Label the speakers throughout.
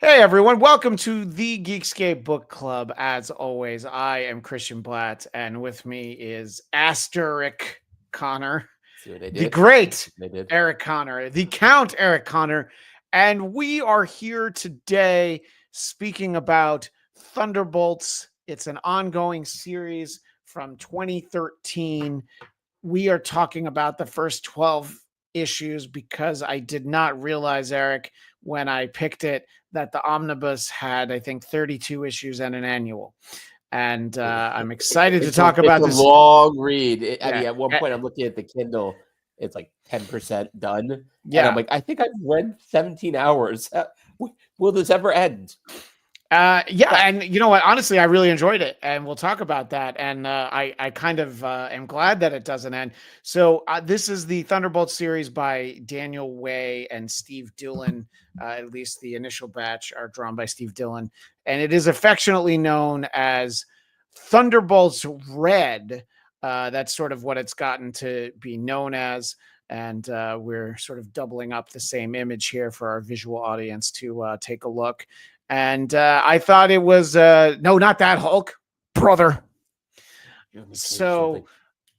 Speaker 1: Hey everyone, welcome to the Geekscape Book Club. As always, I am Christian Bladt, and with me is Eric Conner,
Speaker 2: See what they
Speaker 1: the
Speaker 2: did?
Speaker 1: great
Speaker 2: They did.
Speaker 1: Eric Conner, the Count Eric Conner, and we are here today speaking about Thunderbolts. It's an ongoing series from 2013. We are talking about the first 12 issues because I did not realize, Eric, when I picked it, that the omnibus had, I think, 32 issues and an annual. And I'm excited to talk about
Speaker 2: It's a
Speaker 1: this.
Speaker 2: long read. I
Speaker 1: Yeah.
Speaker 2: mean, at one point, I'm looking at the Kindle. It's like 10% done, and I'm
Speaker 1: Yeah.
Speaker 2: like, I think I've read 17 hours. Will this ever end?
Speaker 1: Yeah, and you know what? Honestly, I really enjoyed it, and we'll talk about that. And I kind of am glad that it doesn't end. So this is the Thunderbolt series by Daniel Way and Steve Dillon. At least the initial batch are drawn by Steve Dillon, and it is affectionately known as Thunderbolts Red. That's sort of what it's gotten to be known as. And we're sort of doubling up the same image here for our visual audience to take a look. And I thought it was no, not that Hulk, brother. So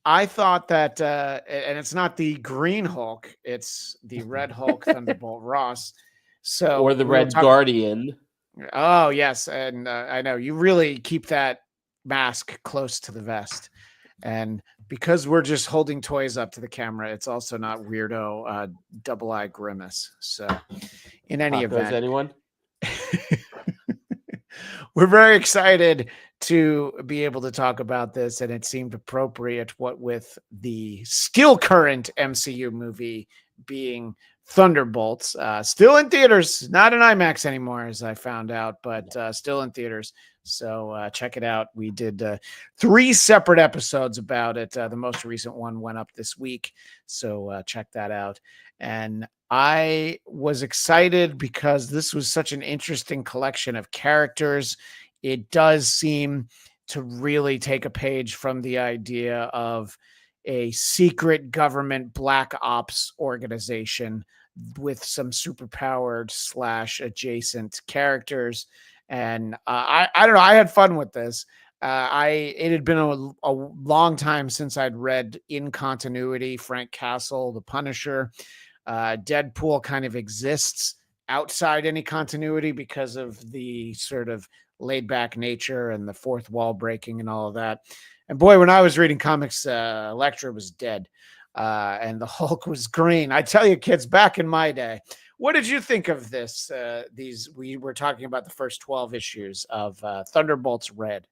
Speaker 1: I thought that, and it's not the Green Hulk, it's the Red Hulk, Thunderbolt Ross. So
Speaker 2: Or the Red Guardian.
Speaker 1: Oh yes, and I know you really keep that mask close to the vest, and because we're just holding toys up to the camera, it's also not weirdo double eye grimace. So, in any event,
Speaker 2: anyone?
Speaker 1: We're very excited to be able to talk about this, and it seemed appropriate what with the still current MCU movie being Thunderbolts, still in theaters, not in IMAX anymore, as I found out, but still in theaters. So check it out. We did 3 separate episodes about it. The most recent one went up this week, so check that out. And I was excited because this was such an interesting collection of characters. It does seem to really take a page from the idea of a secret government black ops organization with some superpowered / adjacent characters. And I don't know. I had fun with this. It had been a long time since I'd read in continuity Frank Castle, The Punisher. Deadpool kind of exists outside any continuity because of the sort of laid back nature and the fourth wall breaking and all of that. And boy, when I was reading comics, Elektra was dead and the Hulk was green. I tell you, kids, back in my day. What did you think of this? We were talking about the first 12 issues of Thunderbolts Red.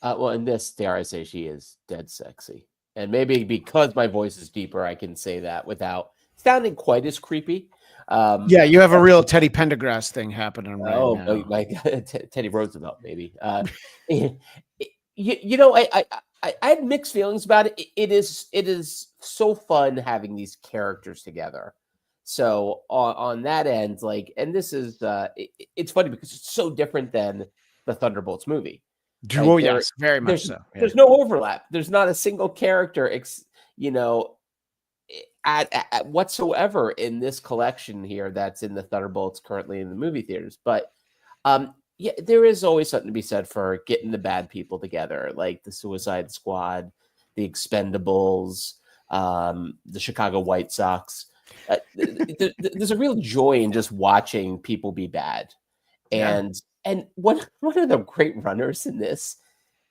Speaker 2: Well, in this, dare I say, she is dead sexy. And maybe because my voice is deeper, I can say that without sounding quite as creepy.
Speaker 1: Yeah, you have a real Teddy Pendergrass thing happening right now.
Speaker 2: Oh my God, Teddy Roosevelt, maybe. I had mixed feelings about it. It is so fun having these characters together. So on that end, like, and this is it's funny because it's so different than the Thunderbolts movie.
Speaker 1: Oh yes, very much so.
Speaker 2: Yeah. There's no overlap. There's not a single character, at whatsoever in this collection here that's in the Thunderbolts currently in the movie theaters. But yeah, there is always something to be said for getting the bad people together, like the Suicide Squad, the Expendables, the Chicago White Sox. There's a real joy in just watching people be bad. And one of the great runners in this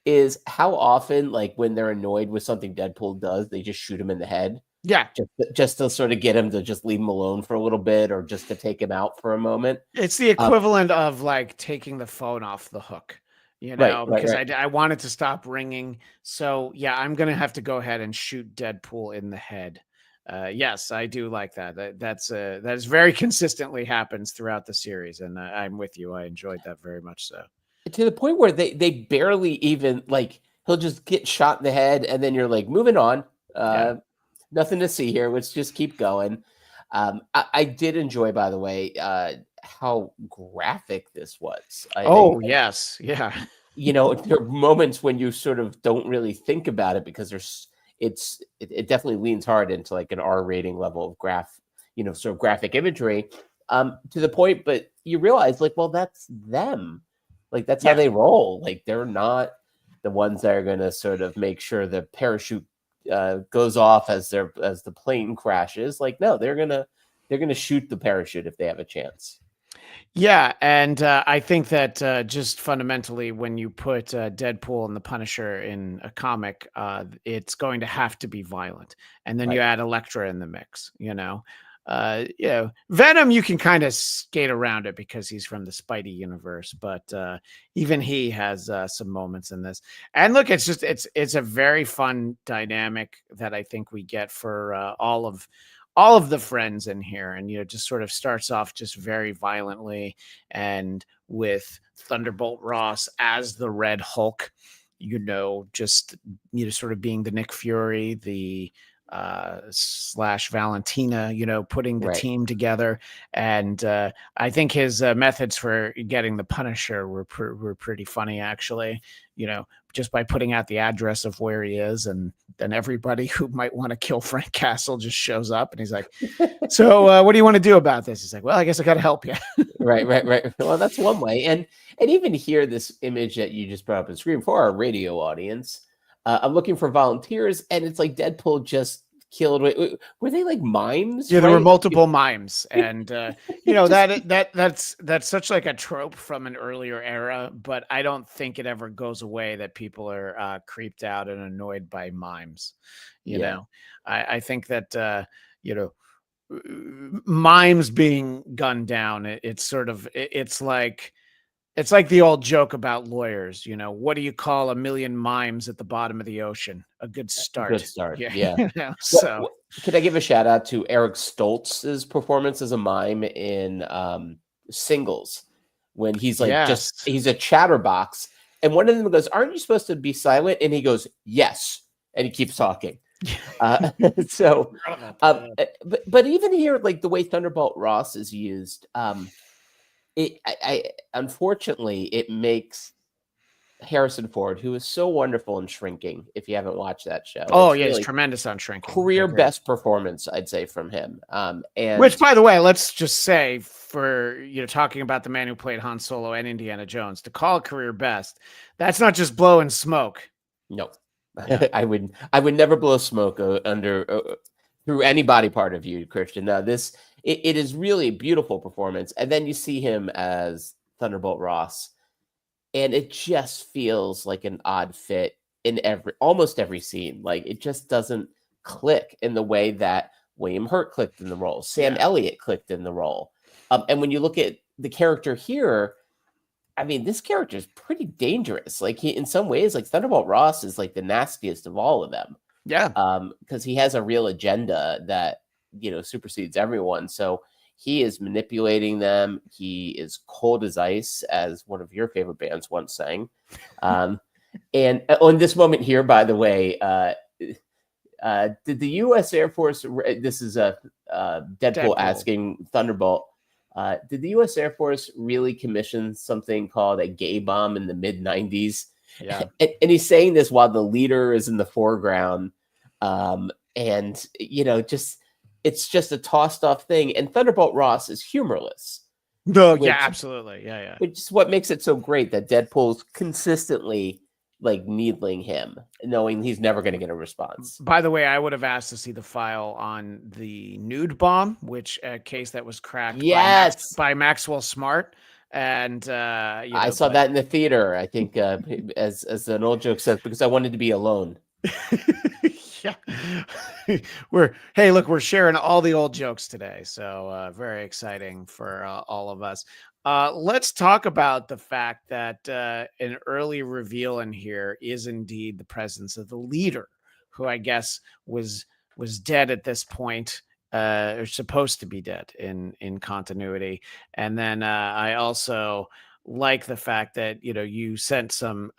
Speaker 2: is how often, like, when they're annoyed with something Deadpool does, they just shoot him in the head.
Speaker 1: Yeah.
Speaker 2: Just to sort of get him to just leave him alone for a little bit or just to take him out for a moment.
Speaker 1: It's the equivalent of like taking the phone off the hook, because I want it to stop ringing. So yeah, I'm going to have to go ahead and shoot Deadpool in the head. Yes, I do like that. That's very consistently happens throughout the series. And I'm with you. I enjoyed that very much so.
Speaker 2: To the point where they barely even, like, he'll just get shot in the head and then you're like, moving on. Nothing to see here. Let's just keep going. I did enjoy, by the way, how graphic this was.
Speaker 1: Yes. Yeah.
Speaker 2: There are moments when you sort of don't really think about it because it definitely leans hard into like an R rating level of sort of graphic imagery. to the point, but you realize like, well, that's them. Like that's how they roll. Like they're not the ones that are going to sort of make sure the parachute goes off as the plane crashes. Like, no, they're gonna shoot the parachute if they have a chance.
Speaker 1: Yeah, and I think that just fundamentally, when you put Deadpool and the Punisher in a comic, it's going to have to be violent, and then you add Elektra in the mix. Venom, you can kind of skate around it because he's from the Spidey universe, but even he has some moments in this. And look, it's a very fun dynamic that I think we get for all of the friends in here, and just sort of starts off just very violently, and with Thunderbolt Ross as the Red Hulk, just sort of being the Nick Fury, the slash Valentina, putting the team together. And I think his methods for getting the Punisher were pretty funny, actually, just by putting out the address of where he is, and then everybody who might want to kill Frank Castle just shows up, and he's like, so what do you want to do about this? He's like, well, I guess I got to help you.
Speaker 2: Right. Well, that's one way. And even here, this image that you just brought up on screen for our radio audience, I'm looking for volunteers, and it's like Deadpool just killed. Were they like mimes?
Speaker 1: Yeah, there were multiple mimes, and that's such like a trope from an earlier era, but I don't think it ever goes away that people are creeped out and annoyed by mimes. I think that mimes being gunned down, it's like the old joke about lawyers. What do you call a million mimes at the bottom of the ocean? A good start.
Speaker 2: Good start. Yeah.
Speaker 1: So
Speaker 2: could I give a shout out to Eric Stoltz's performance as a mime in Singles, when he's like he's a chatterbox, and one of them goes, "Aren't you supposed to be silent?" And he goes, "Yes," and he keeps talking. But even here, like the way Thunderbolt Ross is used, unfortunately, it makes Harrison Ford, who is so wonderful in Shrinking, if you haven't watched that show.
Speaker 1: Oh, yeah, he's tremendous on Shrinking.
Speaker 2: Career best performance, I'd say, from him. And
Speaker 1: which, by the way, let's just say, for talking about the man who played Han Solo and Indiana Jones, to call it career best, that's not just blowing smoke.
Speaker 2: No, yeah. I would never blow smoke through any body part of you, Christian. Now, it is really a beautiful performance. And then you see him as Thunderbolt Ross, and it just feels like an odd fit in almost every scene. Like it just doesn't click in the way that William Hurt clicked in the role. Sam Elliott clicked in the role. And when you look at the character here, I mean, this character is pretty dangerous. Like in some ways, like Thunderbolt Ross is like the nastiest of all of them.
Speaker 1: Yeah.
Speaker 2: Because he has a real agenda that, supersedes everyone. So he is manipulating them. He is cold as ice, as one of your favorite bands once sang. And on this moment here, by the way, did the U.S. Air Force, this is Deadpool asking Thunderbolt, did the U.S. Air Force really commission something called a gay bomb in the mid-90s?
Speaker 1: Yeah.
Speaker 2: And he's saying this while the leader is in the foreground. It's just a tossed off thing. And Thunderbolt Ross is humorless.
Speaker 1: No, absolutely. Yeah.
Speaker 2: Which is what makes it so great that Deadpool's consistently like needling him, knowing he's never going to get a response.
Speaker 1: By the way, I would have asked to see the file on the nude bomb, which a case that was cracked by Maxwell Smart. And
Speaker 2: I saw that in the theater, I think, as an old joke says, because I wanted to be alone.
Speaker 1: Yeah. We're sharing all the old jokes today. So very exciting for all of us. Let's talk about the fact that an early reveal in here is indeed the presence of the leader, who I guess was dead at this point, or supposed to be dead in continuity. And then I also like the fact that you sent some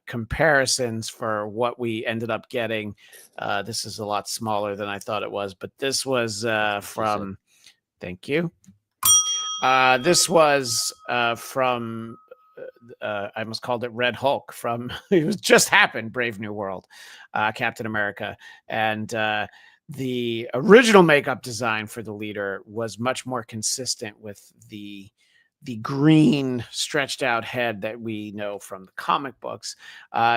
Speaker 1: comparisons for what we ended up getting. This is a lot smaller than I thought it was, but this was from thank you. This was from I almost called it Red Hulk from it was just happened Brave New World, Captain America. And the original makeup design for the leader was much more consistent with the green stretched out head that we know from the comic books.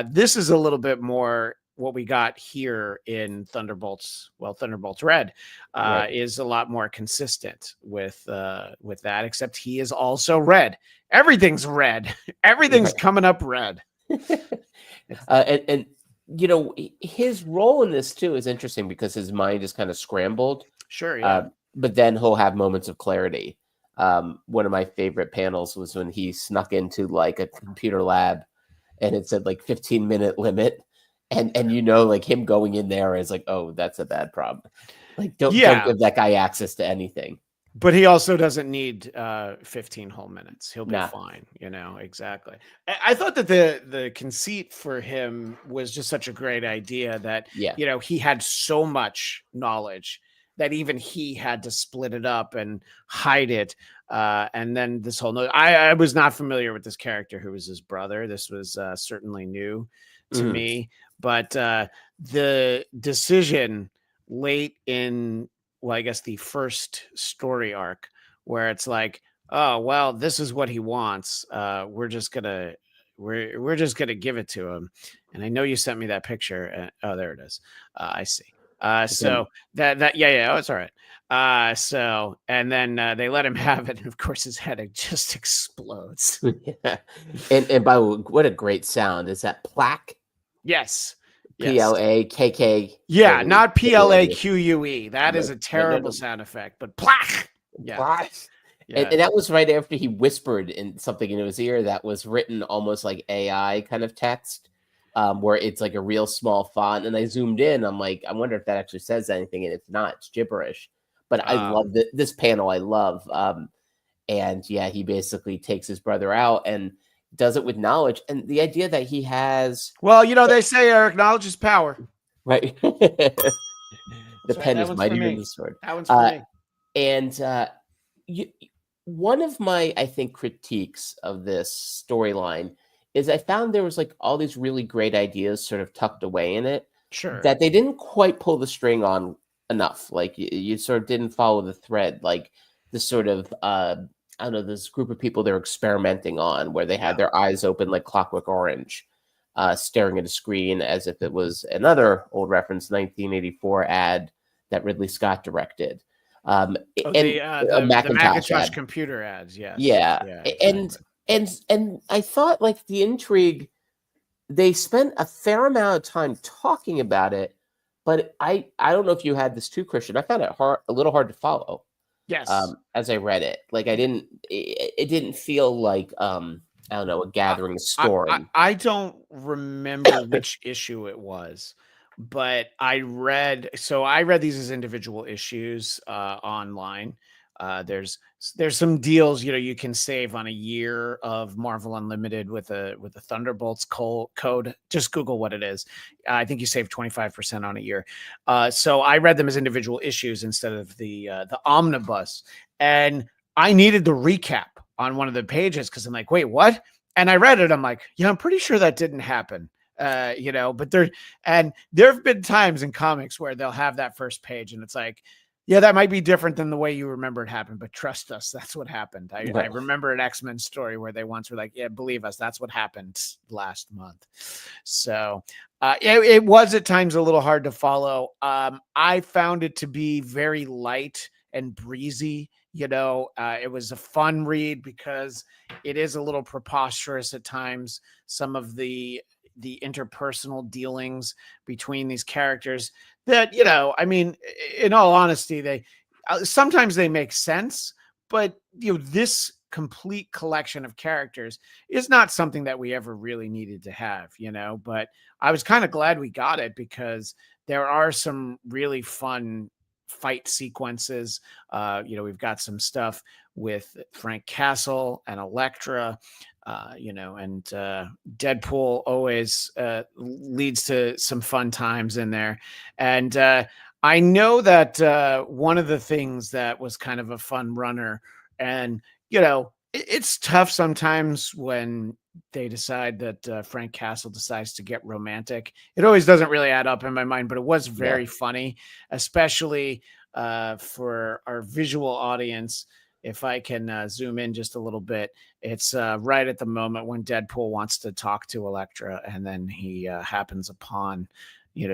Speaker 1: This is a little bit more what we got here in Thunderbolts. Well, Thunderbolts Red is a lot more consistent with that, except he is also red. Everything's red. Everything's coming up red.
Speaker 2: And you know, his role in this too is interesting because his mind is kind of scrambled.
Speaker 1: Sure, yeah.
Speaker 2: But then he'll have moments of clarity. One of my favorite panels was when he snuck into like a computer lab and it said like 15-minute limit. And you know, like him going in there is like, oh, that's a bad problem. Like, don't give that guy access to anything.
Speaker 1: But he also doesn't need 15 whole minutes. He'll be fine, you know, exactly. I thought that the conceit for him was just such a great idea that, you know, he had so much knowledge that even he had to split it up and hide it. And then this whole I was not familiar with this character who was his brother. This was certainly new to me. But the decision late in, well, I guess the first story arc where it's like, oh, well, this is what he wants. We're just gonna give it to him. And I know you sent me that picture. Oh, there it is. I see. So that oh, it's all right. So and then they let him have it, and of course his head just explodes.
Speaker 2: And by the way, what a great sound is that plaque?
Speaker 1: Yes.
Speaker 2: PLAKK.
Speaker 1: Yeah, not PLAQUE. That is a terrible sound effect, but plaque.
Speaker 2: Yeah. And that was right after he whispered in something into his ear that was written almost like AI kind of text, where it's like a real small font. And I zoomed in. I'm like, I wonder if that actually says anything. And it's not. It's gibberish. But I love this panel. I love. And yeah, he basically takes his brother out and does it with knowledge, and the idea that he has.
Speaker 1: Well, you know, they say, Eric, knowledge is power.
Speaker 2: Right. The pen is mightier than the sword.
Speaker 1: That one's for me.
Speaker 2: And one of my, I think, critiques of this storyline is I found there was like all these really great ideas sort of tucked away in it.
Speaker 1: Sure.
Speaker 2: That they didn't quite pull the string on enough. Like you sort of didn't follow the thread. Like the sort of I don't know, this group of people they're experimenting on where they had their eyes open like Clockwork Orange, staring at a screen as if it was another old reference, 1984 ad that Ridley Scott directed.
Speaker 1: The Macintosh computer ads, yes.
Speaker 2: Yeah. Exactly. And I thought like the intrigue, they spent a fair amount of time talking about it, but I don't know if you had this too, Christian. I found it a little hard to follow.
Speaker 1: Yes.
Speaker 2: As I read it, like it didn't feel like I don't know, a gathering story.
Speaker 1: I don't remember which issue it was, but I read these as individual issues online. There's some deals, you know, you can save on a year of Marvel Unlimited with a Thunderbolts code. Just Google what it is. I think you save 25% on a year. So I read them as individual issues instead of the omnibus, and I needed the recap on one of the pages because I'm like, wait, what? And I read it. I'm like, yeah, I'm pretty sure that didn't happen. You know, but there have been times in comics where they'll have that first page and it's like, yeah, that might be different than the way you remember it happened, but trust us, that's what happened. I remember an X-Men story where they once were like, yeah, believe us, that's what happened last month. So it was at times a little hard to follow. I found it to be very light and breezy. You know, it was a fun read because it is a little preposterous at times. Some of the interpersonal dealings between these characters that, you know, I mean, in all honesty, they sometimes they make sense, but you know, this complete collection of characters is not something that we ever really needed to have, you know, but I was kind of glad we got it because there are some really fun fight sequences. You know, we've got some stuff with Frank Castle and Elektra, you know, and Deadpool always leads to some fun times in there. And I know that one of the things that was kind of a fun runner, and, you know, It's tough sometimes when they decide that Frank Castle decides to get romantic. It always doesn't really add up in my mind, but it was
Speaker 2: Yeah.
Speaker 1: very funny, especially for our visual audience. If I can zoom in just a little bit, it's right at the moment when Deadpool wants to talk to Elektra, and then he happens upon,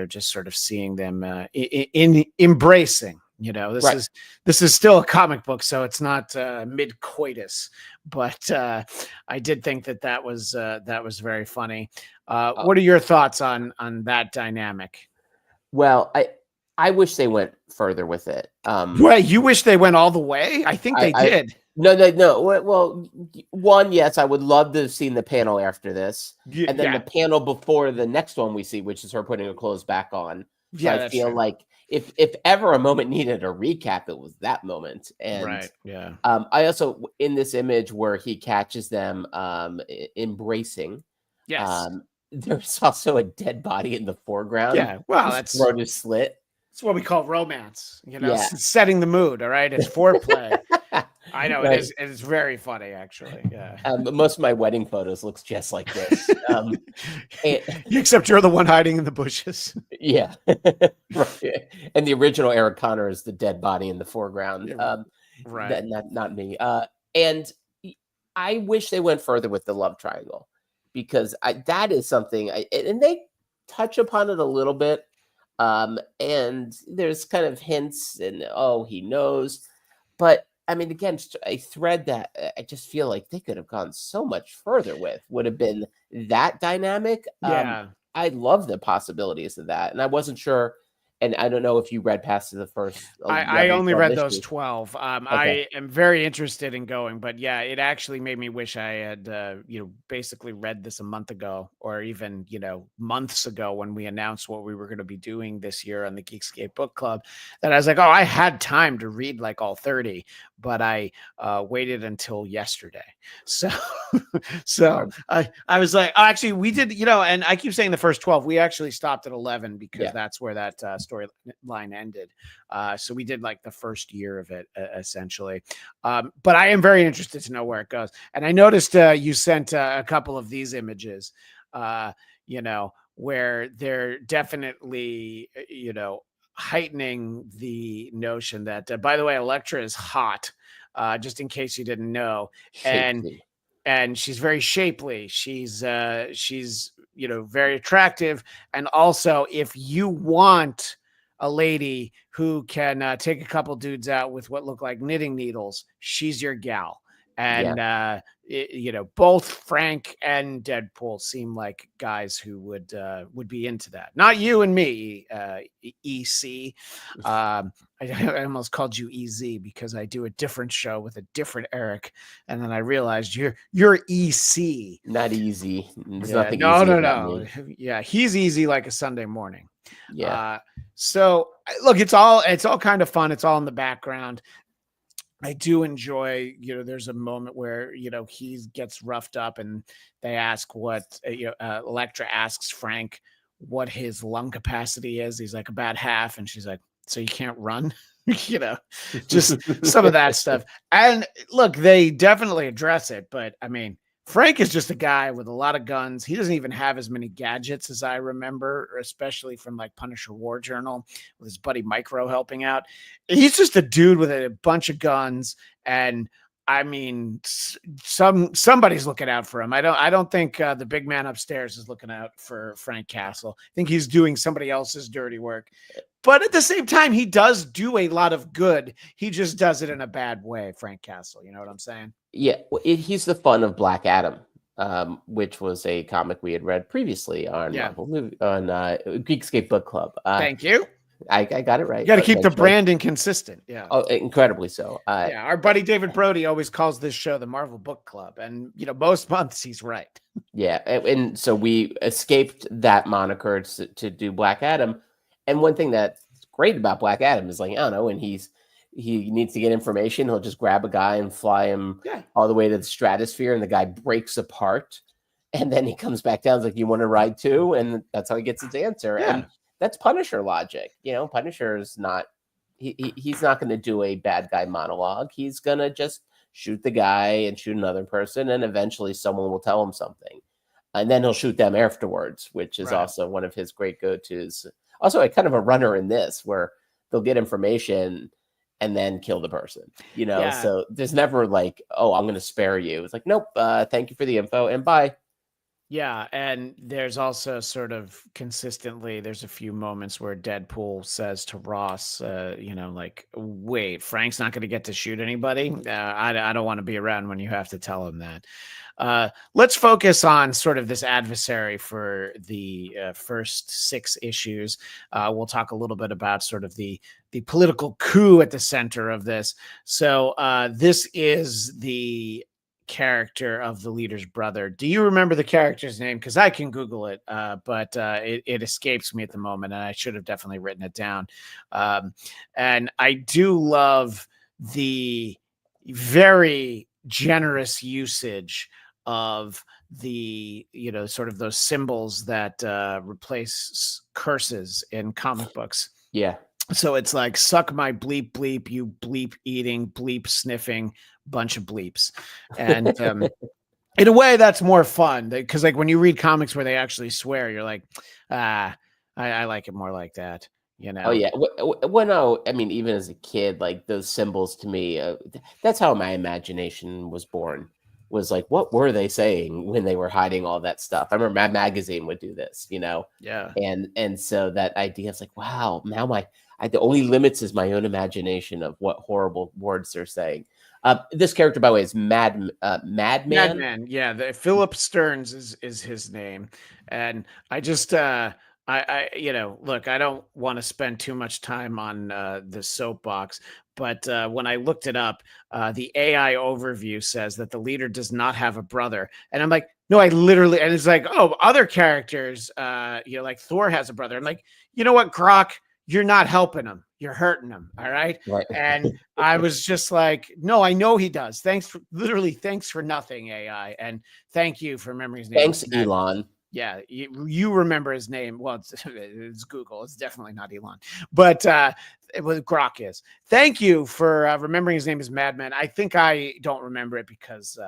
Speaker 1: just sort of seeing them in embracing.
Speaker 2: Right.
Speaker 1: This is still a comic book, so it's not mid coitus, but I did think that was very funny. What are your thoughts on that dynamic?
Speaker 2: Well, I wish they went further with it.
Speaker 1: Well, you wish they went all the way? I think they did.
Speaker 2: No. Well, one, yes, I would love to have seen the panel after this, and then the panel before the next one we see, which is her putting her clothes back on. So
Speaker 1: Yeah,
Speaker 2: I
Speaker 1: that's
Speaker 2: feel
Speaker 1: true.
Speaker 2: like if ever a moment needed a recap, it was that moment. And
Speaker 1: Right. Yeah.
Speaker 2: I also, in this image where he catches them embracing,
Speaker 1: Yes.
Speaker 2: there's also a dead body in the foreground.
Speaker 1: Yeah. Well,
Speaker 2: His throat is slit.
Speaker 1: that's what we call romance.
Speaker 2: Yeah.
Speaker 1: Setting the mood. All right, it's foreplay. I know
Speaker 2: Right.
Speaker 1: it is. It's very funny, actually. Yeah.
Speaker 2: Most of my wedding photos looks just like this.
Speaker 1: Except you're the one hiding in the bushes.
Speaker 2: Yeah. Right. And the original Eric Conner is the dead body in the foreground.
Speaker 1: Right.
Speaker 2: Not me. And I wish they went further with the love triangle, because that is something and they touch upon it a little bit. And there's kind of hints and, oh, he knows. But I mean, again, a thread that I just feel like they could have gone so much further with would have been that dynamic.
Speaker 1: Yeah.
Speaker 2: I love the possibilities of that. And I wasn't sure. And I don't know if you read past the first.
Speaker 1: I only
Speaker 2: 12
Speaker 1: read those
Speaker 2: issues.
Speaker 1: 12.
Speaker 2: Okay.
Speaker 1: I am very interested in going, but yeah, it actually made me wish I had, basically read this a month ago, or even, months ago when we announced what we were going to be doing this year on the Geekscape Book Club. That I was like, oh, I had time to read like all 30, but I waited until yesterday. So I was like, oh, actually, we did, and I keep saying the first 12. We actually stopped at 11 because that's where that storyline ended. So we did like the first year of it, essentially. But I am very interested to know where it goes. And I noticed you sent a couple of these images, where they're definitely, heightening the notion that, by the way, Elektra is hot, just in case you didn't know.
Speaker 2: Shapely.
Speaker 1: And she's very shapely. She's very attractive. And also, if you want a lady who can take a couple dudes out with what look like knitting needles, she's your gal. And both Frank and Deadpool seem like guys who would be into that. Not you and me, EC. I almost called you EZ because I do a different show with a different Eric, and then I realized you're EC.
Speaker 2: Not easy. There's nothing
Speaker 1: no,
Speaker 2: easy
Speaker 1: no,
Speaker 2: about
Speaker 1: no.
Speaker 2: me.
Speaker 1: Yeah, he's easy like a Sunday morning.
Speaker 2: Yeah.
Speaker 1: So look, it's all kind of fun. It's all in the background. I do enjoy, there's a moment where, he gets roughed up and they ask what, Elektra asks Frank what his lung capacity is. He's like, about half. And she's like, so you can't run, just some of that stuff. And look, they definitely address it, but I mean, Frank is just a guy with a lot of guns. He doesn't even have as many gadgets as I remember, especially from like Punisher War Journal with his buddy Micro helping out. He's just a dude with a bunch of guns, and I mean, somebody's looking out for him. I don't think the big man upstairs is looking out for Frank Castle. I think he's doing somebody else's dirty work. But at the same time, he does do a lot of good. He just does it in a bad way, Frank Castle. You know what I'm saying?
Speaker 2: Yeah, he's the fun of Black Adam, which was a comic we had read previously on Geekscape Book Club.
Speaker 1: Thank you.
Speaker 2: I got it right.
Speaker 1: You got to keep the branding consistent. Yeah.
Speaker 2: Oh, incredibly so.
Speaker 1: Our buddy David Brody always calls this show the Marvel Book Club, and most months he's right.
Speaker 2: Yeah, and so we escaped that moniker to do Black Adam. And one thing that's great about Black Adam is, like, I don't know, when he needs to get information, he'll just grab a guy and fly him all the way to the stratosphere, and the guy breaks apart, and then he comes back down. It's like, you want to ride too? And that's how he gets his answer.
Speaker 1: Yeah.
Speaker 2: And that's Punisher logic. Punisher is not, he's not going to do a bad guy monologue. He's going to just shoot the guy and shoot another person, and eventually someone will tell him something. And then he'll shoot them afterwards, which is also one of his great go-tos. Also, a kind of a runner in this, where they'll get information and then kill the person, So there's never like, oh, I'm going to spare you. It's like, nope, thank you for the info and bye.
Speaker 1: Yeah, and there's also sort of consistently, there's a few moments where Deadpool says to Ross, like, wait, Frank's not going to get to shoot anybody? I don't want to be around when you have to tell him that. Let's focus on sort of this adversary for the first 6 issues. We'll talk a little bit about sort of the political coup at the center of this. So this is the character of the leader's brother. Do you remember the character's name? Because I can Google it, but it escapes me at the moment, and I should have definitely written it down. And I do love the very generous usage of the sort of those symbols that replace curses in comic books.
Speaker 2: Yeah.
Speaker 1: So it's like, suck my bleep bleep, you bleep eating, bleep sniffing, bunch of bleeps. And in a way that's more fun, because like when you read comics where they actually swear, you're like, I like it more like that.
Speaker 2: Oh yeah. No, I mean, even as a kid, like those symbols to me, that's how my imagination was born. Was like, what were they saying when they were hiding all that stuff? I remember Mad Magazine would do this,
Speaker 1: Yeah.
Speaker 2: And so that idea is like, wow, now the only limits is my own imagination of what horrible words they're saying. This character, by the way, is Madman.
Speaker 1: Madman. Yeah, Philip Stearns is his name, and I just look, I don't want to spend too much time on the soapbox, but when I looked it up, the AI overview says that the leader does not have a brother, and I'm like, no, I literally, and it's like, oh, other characters, like Thor has a brother. I'm like, you know what, Grok, you're not helping him. You're hurting him. All right. And I was just like, no, I know he does. Thanks for nothing, AI. And thank you for remembering his name.
Speaker 2: Thanks, Elon.
Speaker 1: Yeah. You remember his name. Well, it's Google. It's definitely not Elon, but Grok is. Thank you for remembering his name is Madman. I think I don't remember it because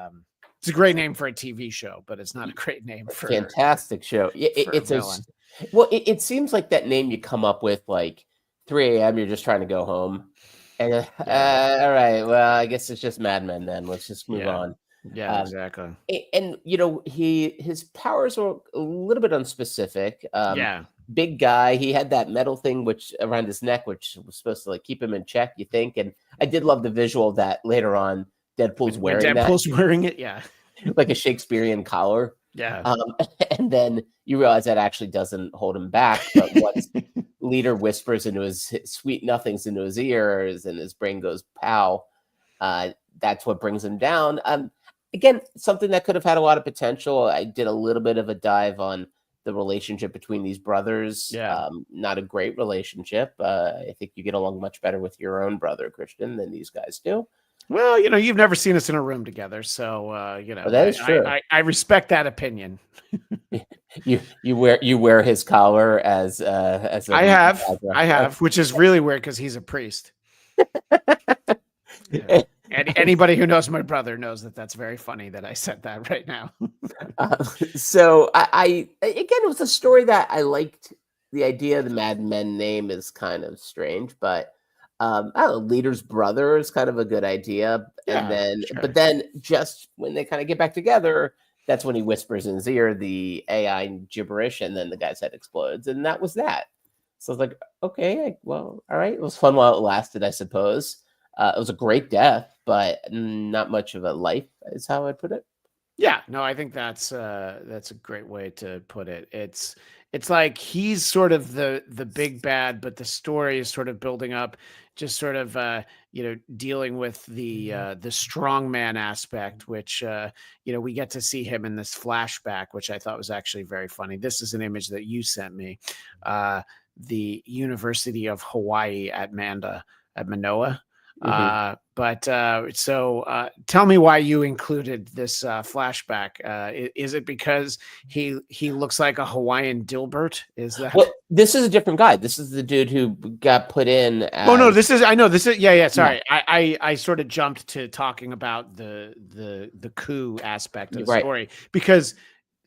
Speaker 1: it's a great name for a TV show, but it's not a great name for
Speaker 2: fantastic show. It seems like that name you come up with like 3 a.m. You're just trying to go home, and all right, well, I guess it's just Madman then. Let's just move on.
Speaker 1: Yeah, exactly.
Speaker 2: And his powers are a little bit unspecific. Big guy. He had that metal thing which around his neck, which was supposed to like keep him in check, you think. And I did love the visual that later on Deadpool's
Speaker 1: wearing it, yeah,
Speaker 2: like a Shakespearean collar.
Speaker 1: Yeah.
Speaker 2: And then you realize that actually doesn't hold him back. But once leader whispers into his sweet nothings into his ears and his brain goes pow, that's what brings him down. Again, something that could have had a lot of potential. I did a little bit of a dive on the relationship between these brothers.
Speaker 1: Yeah.
Speaker 2: Not a great relationship. I think you get along much better with your own brother, Christian, than these guys do.
Speaker 1: Well, you've never seen us in a room together, so
Speaker 2: that is true.
Speaker 1: I respect that opinion.
Speaker 2: you wear his collar as
Speaker 1: I have, which is really weird because he's a priest. And anybody who knows my brother knows that that's very funny that I said that right now.
Speaker 2: So I again, it was a story that I liked. The idea of the Mad Men name is kind of strange, but I don't know, leader's brother is kind of a good idea. And then, but then just when they kind of get back together, that's when he whispers in his ear the AI gibberish, and then the guy's head explodes, and that was that. So I was like, okay, well, all right, it was fun while it lasted, I suppose. It was a great death, but not much of a life, is how I'd put it.
Speaker 1: Yeah, no, I think that's a great way to put it. It's like he's sort of the big bad, but the story is sort of building up, just sort of dealing with the strongman aspect, which we get to see him in this flashback, which I thought was actually very funny. This is an image that you sent me. The University of Hawaii at Manoa. But tell me why you included this flashback. Is it because he looks like a Hawaiian Dilbert? Is that?
Speaker 2: Well, this is a different guy. This is the dude who got put in as...
Speaker 1: Oh no, I know this is yeah. Sorry. Yeah. I sort of jumped to talking about the coup aspect of the story because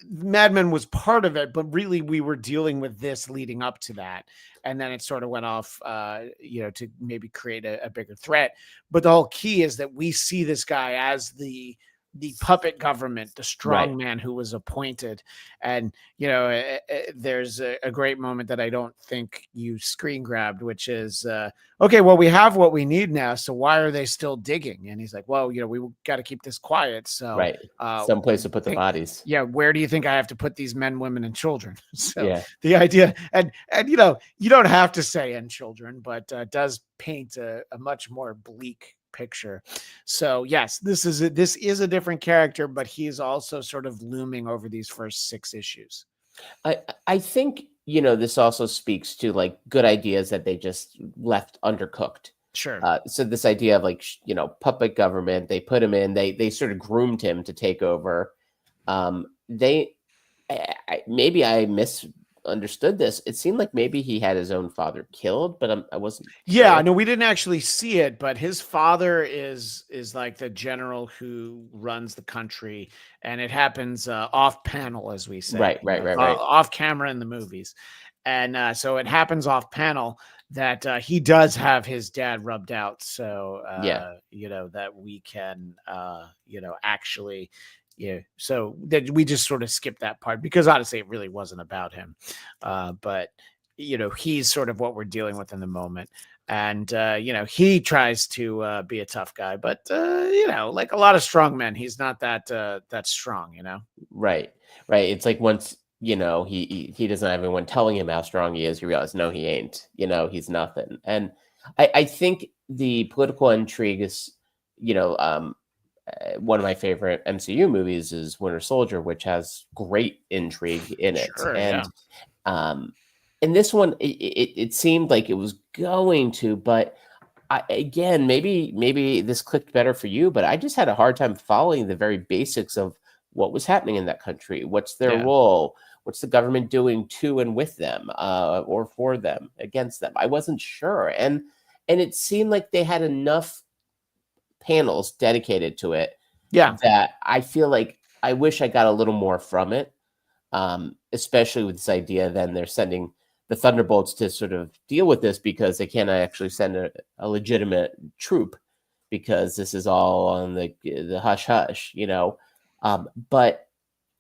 Speaker 1: Mad Men was part of it, but really we were dealing with this leading up to that. And then it sort of went off, to maybe create a bigger threat. But the whole key is that we see this guy as the puppet government, the strong man who was appointed. And, there's a great moment that I don't think you screen grabbed, which is, okay, well, we have what we need now. So why are they still digging? And he's like, well, we got to keep this quiet. So
Speaker 2: some place to put the bodies.
Speaker 1: Yeah. Where do you think I have to put these men, women, and children? So the idea, and you don't have to say and children, but does paint a much more bleak picture. So yes, this is a different character, but he's also sort of looming over these first 6 issues.
Speaker 2: I think this also speaks to like good ideas that they just left undercooked.
Speaker 1: Sure.
Speaker 2: So this idea of like puppet government, they put him in, they sort of groomed him to take over. Maybe I misunderstood this. It seemed like maybe he had his own father killed, but I wasn't.
Speaker 1: Yeah, no, we didn't actually see it, but his father is like the general who runs the country, and it happens off panel, as we say.
Speaker 2: Right.
Speaker 1: Off camera in the movies, and so it happens off panel that he does have his dad rubbed out. So that we can actually. Yeah, so that we just sort of skipped that part because honestly, it really wasn't about him. But he's sort of what we're dealing with in the moment, and he tries to be a tough guy, but like a lot of strong men, he's not that strong.
Speaker 2: Right. It's like once he doesn't have anyone telling him how strong he is, you realize no, he ain't. He's nothing. And I think the political intrigue is one of my favorite MCU movies is Winter Soldier, which has great intrigue in it.
Speaker 1: Sure,
Speaker 2: and in this one, it seemed like it was going to, but again, maybe this clicked better for you, but I just had a hard time following the very basics of what was happening in that country. What's their role? What's the government doing to and with them, or for them, against them? I wasn't sure. And it seemed like they had enough panels dedicated to it that I feel like I wish I got a little more from it, especially with this idea then they're sending the Thunderbolts to sort of deal with this because they can't actually send a legitimate troop because this is all on the hush hush, but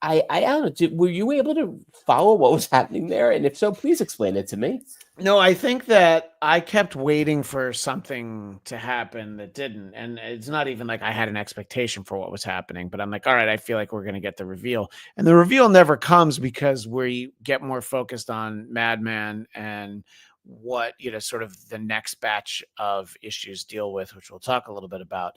Speaker 2: I don't know, were you able to follow what was happening there? And if so, please explain it to me.
Speaker 1: No, I think that I kept waiting for something to happen that didn't. And it's not even like I had an expectation for what was happening, but I'm like, all right, I feel like we're going to get the reveal. And the reveal never comes because we get more focused on Madman and what sort of the next batch of issues deal with, which we'll talk a little bit about.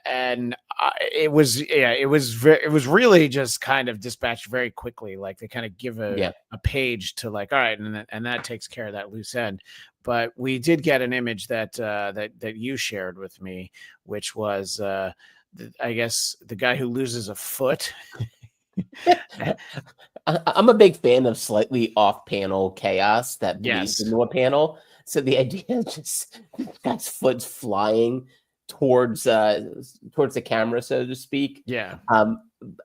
Speaker 1: It was really just kind of dispatched very quickly. Like they kind of give a page to like, all right, and that takes care of that loose end. But we did get an image that you shared with me, which was I guess the guy who loses a foot.
Speaker 2: I'm a big fan of slightly off-panel chaos that bleeds into a panel. So the idea is just this guy's foot's flying towards the camera, so to speak.
Speaker 1: Yeah.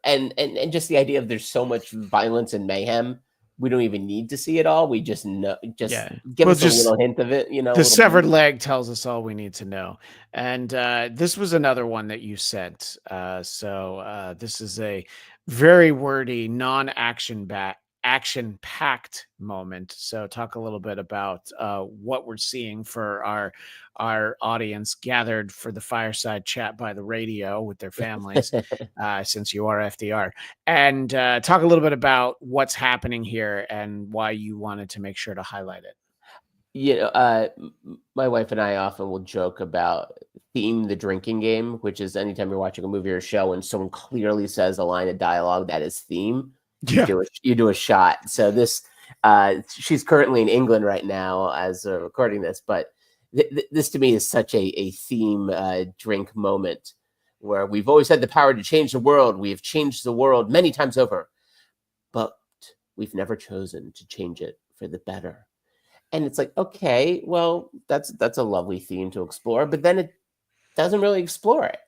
Speaker 2: And just the idea of there's so much violence and mayhem, we don't even need to see it all. We just know, give us a little hint of it.
Speaker 1: The severed leg tells us all we need to know. And this was another one that you sent. So this is a very wordy, action-packed moment. So talk a little bit about what we're seeing for our audience gathered for the fireside chat by the radio with their families, since you are FDR, and talk a little bit about what's happening here and why you wanted to make sure to highlight it.
Speaker 2: My wife and I often will joke about theme the drinking game, which is anytime you're watching a movie or a show and someone clearly says a line of dialogue that is theme, you do a shot. So this, she's currently in England right now as recording this, but this to me is such a theme drink moment where we've always had the power to change the world. We have changed the world many times over, but we've never chosen to change it for the better. And it's like, okay, well, that's a lovely theme to explore, but then it doesn't really explore it.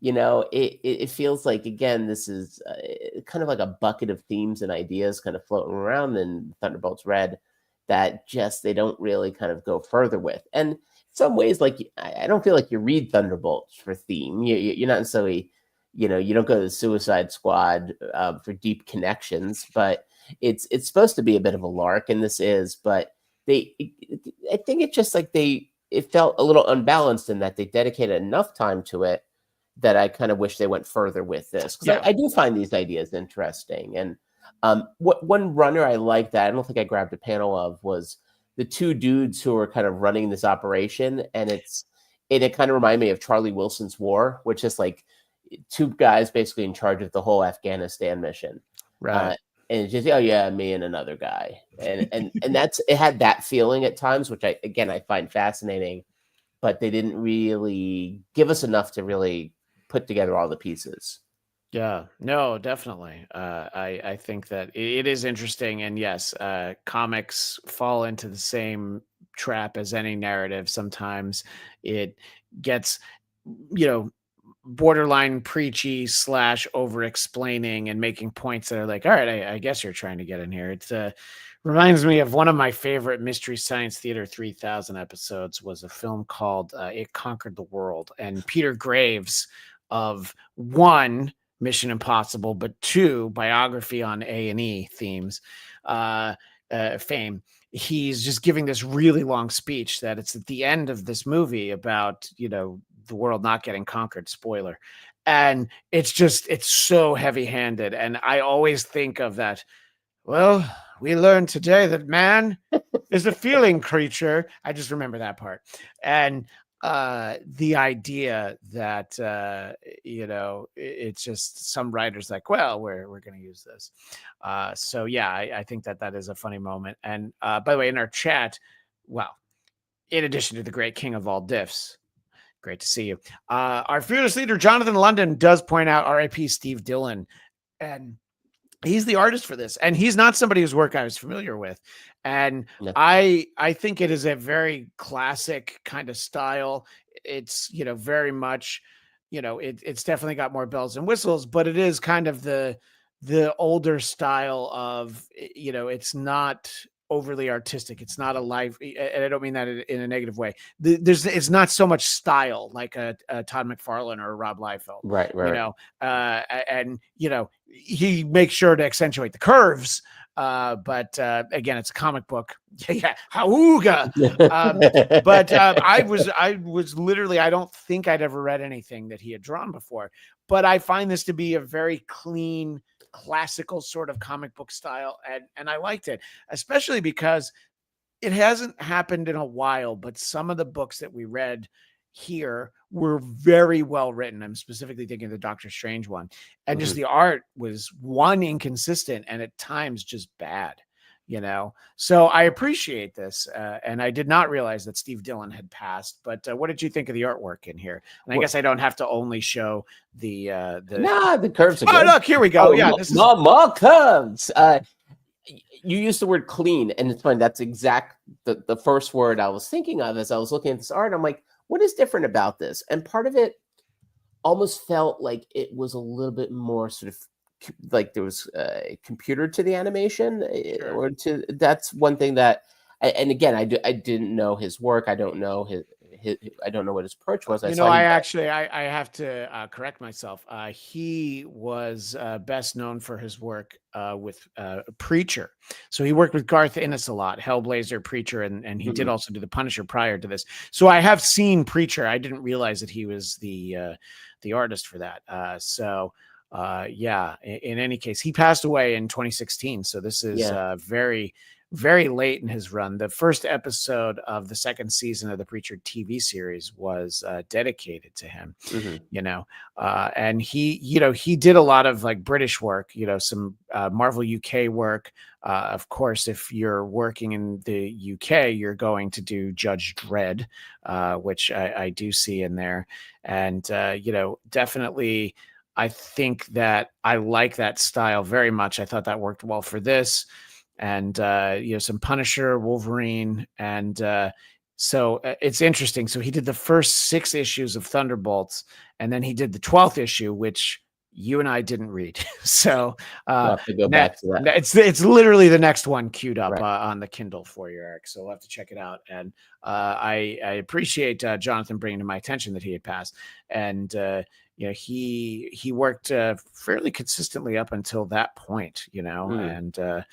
Speaker 2: It feels like, again, this is kind of like a bucket of themes and ideas kind of floating around in Thunderbolts Red that just they don't really kind of go further with. And in some ways, like, I don't feel like you read Thunderbolts for theme. You're not necessarily, you don't go to the Suicide Squad for deep connections, but it's supposed to be a bit of a lark, and this is. But I think it's just like it felt a little unbalanced in that they dedicated enough time to it that I kind of wish they went further with this, because I do find these ideas interesting. And one runner I liked that I don't think I grabbed a panel of was the two dudes who are kind of running this operation, and it kind of reminded me of Charlie Wilson's War, which is like two guys basically in charge of the whole Afghanistan mission,
Speaker 1: Right.
Speaker 2: and it's just, oh yeah, me and another guy, and it had that feeling at times, which I find fascinating, but they didn't really give us enough to really put together all the pieces.
Speaker 1: Yeah, no, definitely. I think that it is interesting, and yes, comics fall into the same trap as any narrative. Sometimes it gets, borderline preachy / over explaining and making points that are like, all right, I guess you're trying to get in here. It reminds me of one of my favorite Mystery Science Theater 3000 episodes was a film called It Conquered the World, and Peter Graves of one Mission Impossible, but two biography on A&E themes, fame. He's just giving this really long speech that it's at the end of this movie about, the world not getting conquered, spoiler. And it's so heavy handed. And I always think of that. Well, we learned today that man is a feeling creature. I just remember that part. And the idea that it's just some writers like, well, we're going to use this. So yeah, I think that is a funny moment. And by the way, in our chat, well, in addition to the great king of all diffs, great to see you. Our fearless leader Jonathan London does point out R.I.P. Steve Dillon, and he's the artist for this, and he's not somebody whose work I was familiar with. And
Speaker 2: No.
Speaker 1: I think it is a very classic kind of style. It's, very much, it's definitely got more bells and whistles, but it is kind of the older style of, it's not overly artistic. It's not a live, and I don't mean that in a negative way. It's not so much style like a Todd McFarlane or a Rob Liefeld,
Speaker 2: right.
Speaker 1: And he makes sure to accentuate the curves. But again, it's a comic book. Yeah, hauga. But I was literally, I don't think I'd ever read anything that he had drawn before. But I find this to be a very clean, classical sort of comic book style, and I liked it, especially because it hasn't happened in a while, but some of the books that we read here were very well written. I'm specifically thinking of the Doctor Strange one, and just the art was inconsistent and at times just bad, so I appreciate this, and I did not realize that Steve Dillon had passed. But what did you think of the artwork in here? And I guess I don't have to only show the
Speaker 2: curves are good.
Speaker 1: Look, here we go. This is
Speaker 2: more curves. You used the word clean, and it's funny. That's the first word I was thinking of as I was looking at this art. I'm like, what is different about this? And part of it almost felt like it was a little bit more sort of like there was a computer to the animation, or to that's one thing that. And again, I didn't know his work. I don't know I don't know what his approach was.
Speaker 1: I have to correct myself. He was best known for his work with Preacher. So he worked with Garth Ennis a lot, Hellblazer, Preacher, and he did also do the Punisher prior to this. So I have seen Preacher. I didn't realize that he was the artist for that. In any case, he passed away in 2016. So this is very, very late in his run. The first episode of the second season of the Preacher TV series was dedicated to him, and he did a lot of like British work, some Marvel UK work. Of course, if you're working in the UK, you're going to do Judge Dredd, which I do see in there. And, definitely, I think that I like that style very much. I thought that worked well for this. And, some Punisher, Wolverine. And so it's interesting. So he did the first 6 issues of Thunderbolts, and then he did the 12th issue, which you and I didn't read. So
Speaker 2: I'll have to go back to that.
Speaker 1: it's literally the next one queued up
Speaker 2: Right.
Speaker 1: on the Kindle for you, Eric. So we'll have to check it out. And I appreciate Jonathan bringing to my attention that he had passed. And he worked fairly consistently up until that point, and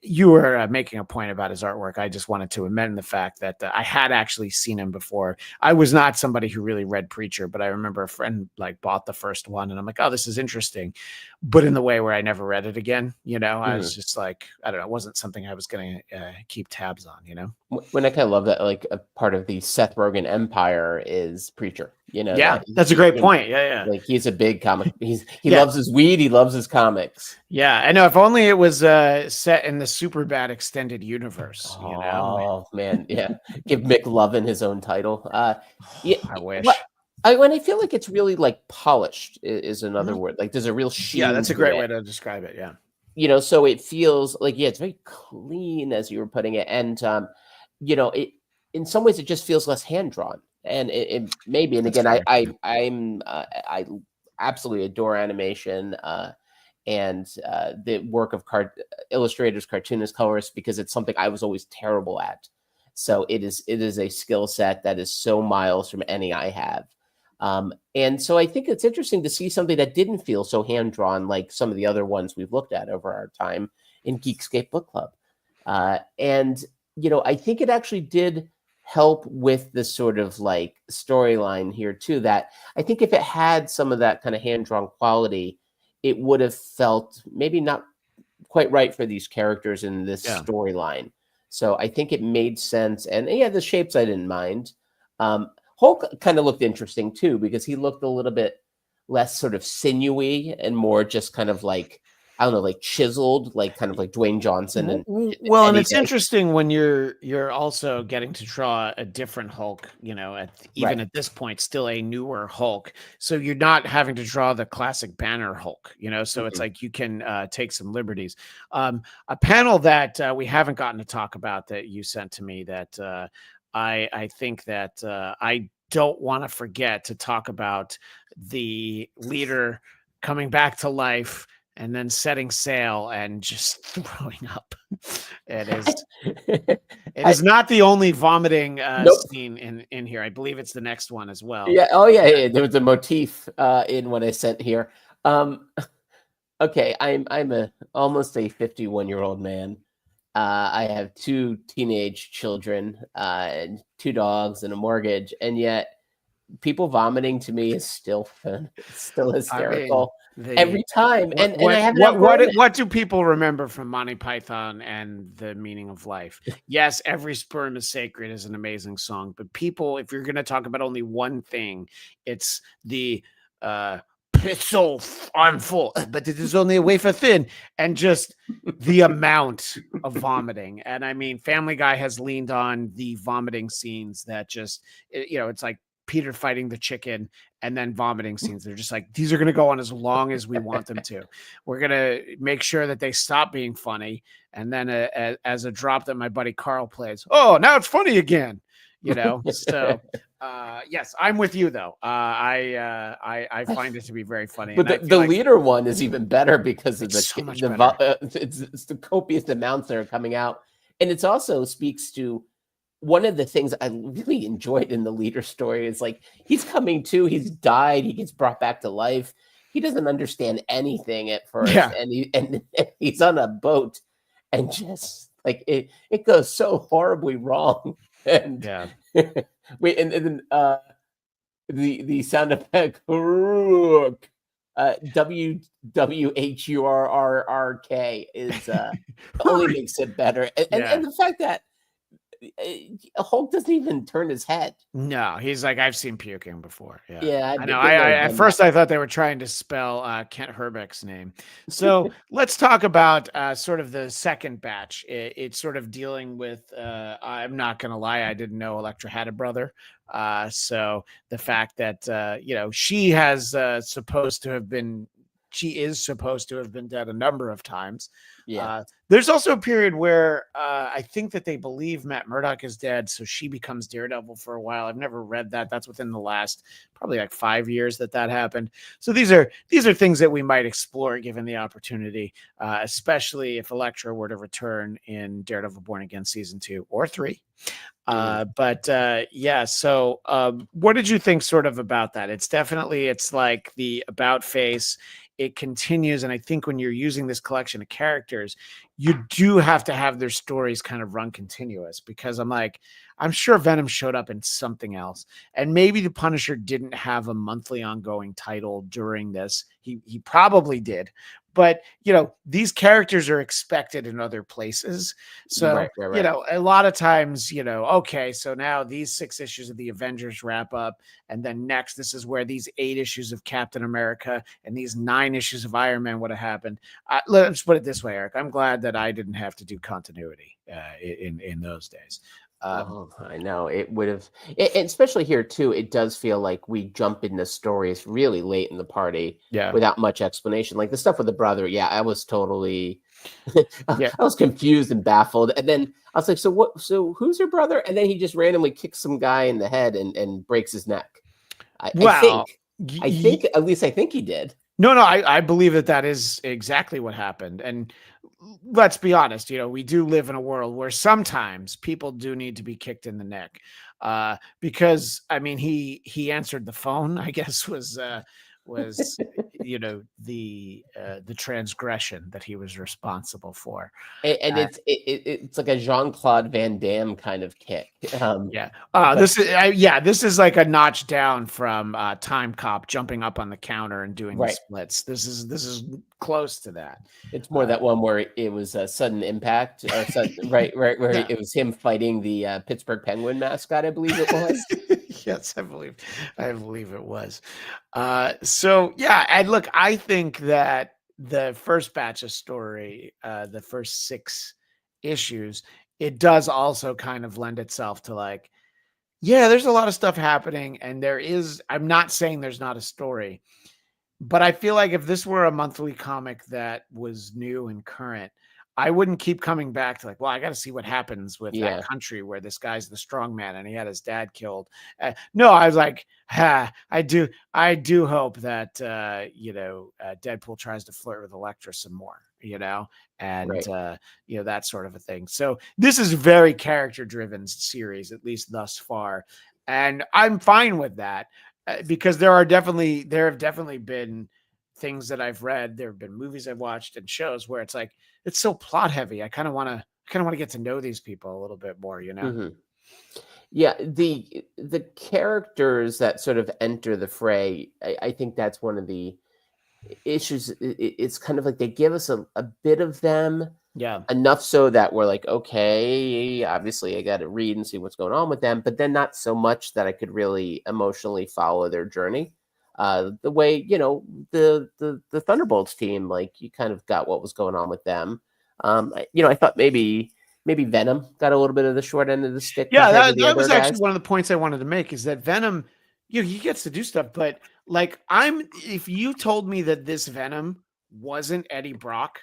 Speaker 1: you were making a point about his artwork. I just wanted to amend the fact that I had actually seen him before. I was not somebody who really read Preacher, but I remember a friend bought the first one, and I'm like, oh, this is interesting, but in the way where I never read it again. I was just like, I don't know, it wasn't something I was going to keep tabs on.
Speaker 2: When I kind of love that, a part of the Seth Rogen empire is Preacher.
Speaker 1: Yeah, that's a great point. Yeah.
Speaker 2: He's a big comic. He loves his weed. He loves his comics.
Speaker 1: Yeah, I know. If only it was set in the Superbad extended universe.
Speaker 2: Oh man, yeah. Give McLovin his own title. Yeah,
Speaker 1: I wish.
Speaker 2: When I feel like it's really polished is another word. There's a real sheen.
Speaker 1: Yeah, that's a great way to describe it. Yeah.
Speaker 2: So it feels it's very clean, as you were putting it, and it in some ways it just feels less hand drawn. And it maybe, and again, I absolutely adore animation and the work of illustrators, cartoonists, colorists, because it's something I was always terrible at. So it is a skill set that is so miles from any I have. And so I think it's interesting to see something that didn't feel so hand drawn like some of the other ones we've looked at over our time in Geekscape Book Club. And I think it actually did help with the sort of storyline here too, that I think if it had some of that kind of hand-drawn quality, it would have felt maybe not quite right for these characters in this storyline. So I think it made sense. And the shapes I didn't mind. Hulk kind of looked interesting too, because he looked a little bit less sort of sinewy and more just kind of I don't know, chiseled, kind of like Dwayne Johnson. And
Speaker 1: it's interesting when you're also getting to draw a different Hulk, at this point, still a newer Hulk. So you're not having to draw the classic Banner Hulk, so it's you can take some liberties. A panel that we haven't gotten to talk about that you sent to me that I think that I don't want to forget to talk about the leader coming back to life and then setting sail and just throwing up. It is not the only vomiting scene in here. I believe it's the next one as well.
Speaker 2: Yeah. Oh yeah. There was a motif in what I sent here. Okay. I'm almost a 51-year-old man. I have 2 teenage children, and 2 dogs and a mortgage. And yet people vomiting to me is still hysterical. Every time.
Speaker 1: What do people remember from Monty Python and The Meaning of Life? Yes, Every Sperm is Sacred is an amazing song, but people, if you're going to talk about only one thing, it's the it's so I'm full, but it is only a wafer thin, and just the amount of vomiting. And I mean, Family Guy has leaned on the vomiting scenes that just, it's like Peter fighting the chicken and then vomiting scenes. They're just these are going to go on as long as we want them to. We're going to make sure that they stop being funny. And then as a drop that my buddy Carl plays, oh, now it's funny again, So yes, I'm with you though. I find it to be very funny.
Speaker 2: But the leader one is even better because of it's the copious amounts that are coming out. And it also speaks to one of the things I really enjoyed in the leader story is he's coming to, he's died, he gets brought back to life. He doesn't understand anything at first. Yeah. And he's on a boat and just it goes so horribly wrong. And then the sound effect WWHURRRK is only makes it better. And the fact that Hulk doesn't even turn his head.
Speaker 1: No, he's like, I've seen puking before. Yeah,
Speaker 2: Yeah,
Speaker 1: I know.
Speaker 2: been there,
Speaker 1: At
Speaker 2: done that.
Speaker 1: first I thought they were trying to spell Kent Herbeck's name. So let's talk about sort of the second batch. It's sort of dealing with. I'm not gonna lie, I didn't know Elektra had a brother. So the fact that she has supposed to have been. She is supposed to have been dead a number of times.
Speaker 2: Yeah.
Speaker 1: There's also a period where I think that they believe Matt Murdock is dead, so she becomes Daredevil for a while. I've never read that. That's within the last probably like 5 years that happened. So these are things that we might explore given the opportunity, especially if Elektra were to return in Daredevil Born Again season 2 or 3. Yeah. So, what did you think sort of about that? It's like the about face. It continues, and I think when you're using this collection of characters, you do have to have their stories kind of run continuous, because I'm sure Venom showed up in something else, and maybe the Punisher didn't have a monthly ongoing title during this. He probably did, but these characters are expected in other places. So
Speaker 2: Right.
Speaker 1: a lot of times, okay, so now these 6 issues of the Avengers wrap up, and then next this is where these 8 issues of Captain America and these 9 issues of Iron Man would have happened. Let's put it this way, Eric. I'm glad that I didn't have to do continuity in those days.
Speaker 2: I know it would have, especially here too. It does feel like we jump into stories really late in the party,
Speaker 1: Yeah.
Speaker 2: without much explanation. Like the stuff with the brother, yeah, I was totally,
Speaker 1: Yeah.
Speaker 2: I was confused and baffled. And then I was like, so what? So who's your brother? And then he just randomly kicks some guy in the head and breaks his neck. I think at least I think he did.
Speaker 1: No, I believe that is exactly what happened. And let's be honest, we do live in a world where sometimes people do need to be kicked in the neck. Because I mean, he answered the phone, I guess was the transgression that he was responsible for.
Speaker 2: And it's like a Jean-Claude Van Damme kind of kick.
Speaker 1: This is like a notch down from Time Cop jumping up on the counter and doing the splits. This is close to that.
Speaker 2: It's more that one where it was a sudden impact, or sudden, right, where it was him fighting the Pittsburgh Penguin mascot, I believe it was.
Speaker 1: Yes, I believe it was. So yeah, and look, I think that the first batch of story, the first 6 issues, it does also kind of lend itself to like, yeah, there's a lot of stuff happening, and I'm not saying there's not a story, but I feel like if this were a monthly comic that was new and current, I wouldn't keep coming back to like, well, I got to see what happens with that country where this guy's the strong man and he had his dad killed. No, I was like, I do hope that Deadpool tries to flirt with Elektra some more, and that sort of a thing. So this is a very character driven series, at least thus far, and I'm fine with that, because there have definitely been things that I've read. There have been movies I've watched and shows where it's like, it's so plot heavy. I kind of want to get to know these people a little bit more,
Speaker 2: Mm-hmm. Yeah, the characters that sort of enter the fray, I think that's one of the issues. It's kind of like they give us a bit of them, enough so that we're like, okay, obviously I got to read and see what's going on with them, but then not so much that I could really emotionally follow their journey. The way the Thunderbolts team, like you kind of got what was going on with them. I thought maybe Venom got a little bit of the short end of the stick.
Speaker 1: Yeah, that was actually one of the points I wanted to make, is that Venom, he gets to do stuff, but like if you told me that this Venom wasn't Eddie Brock,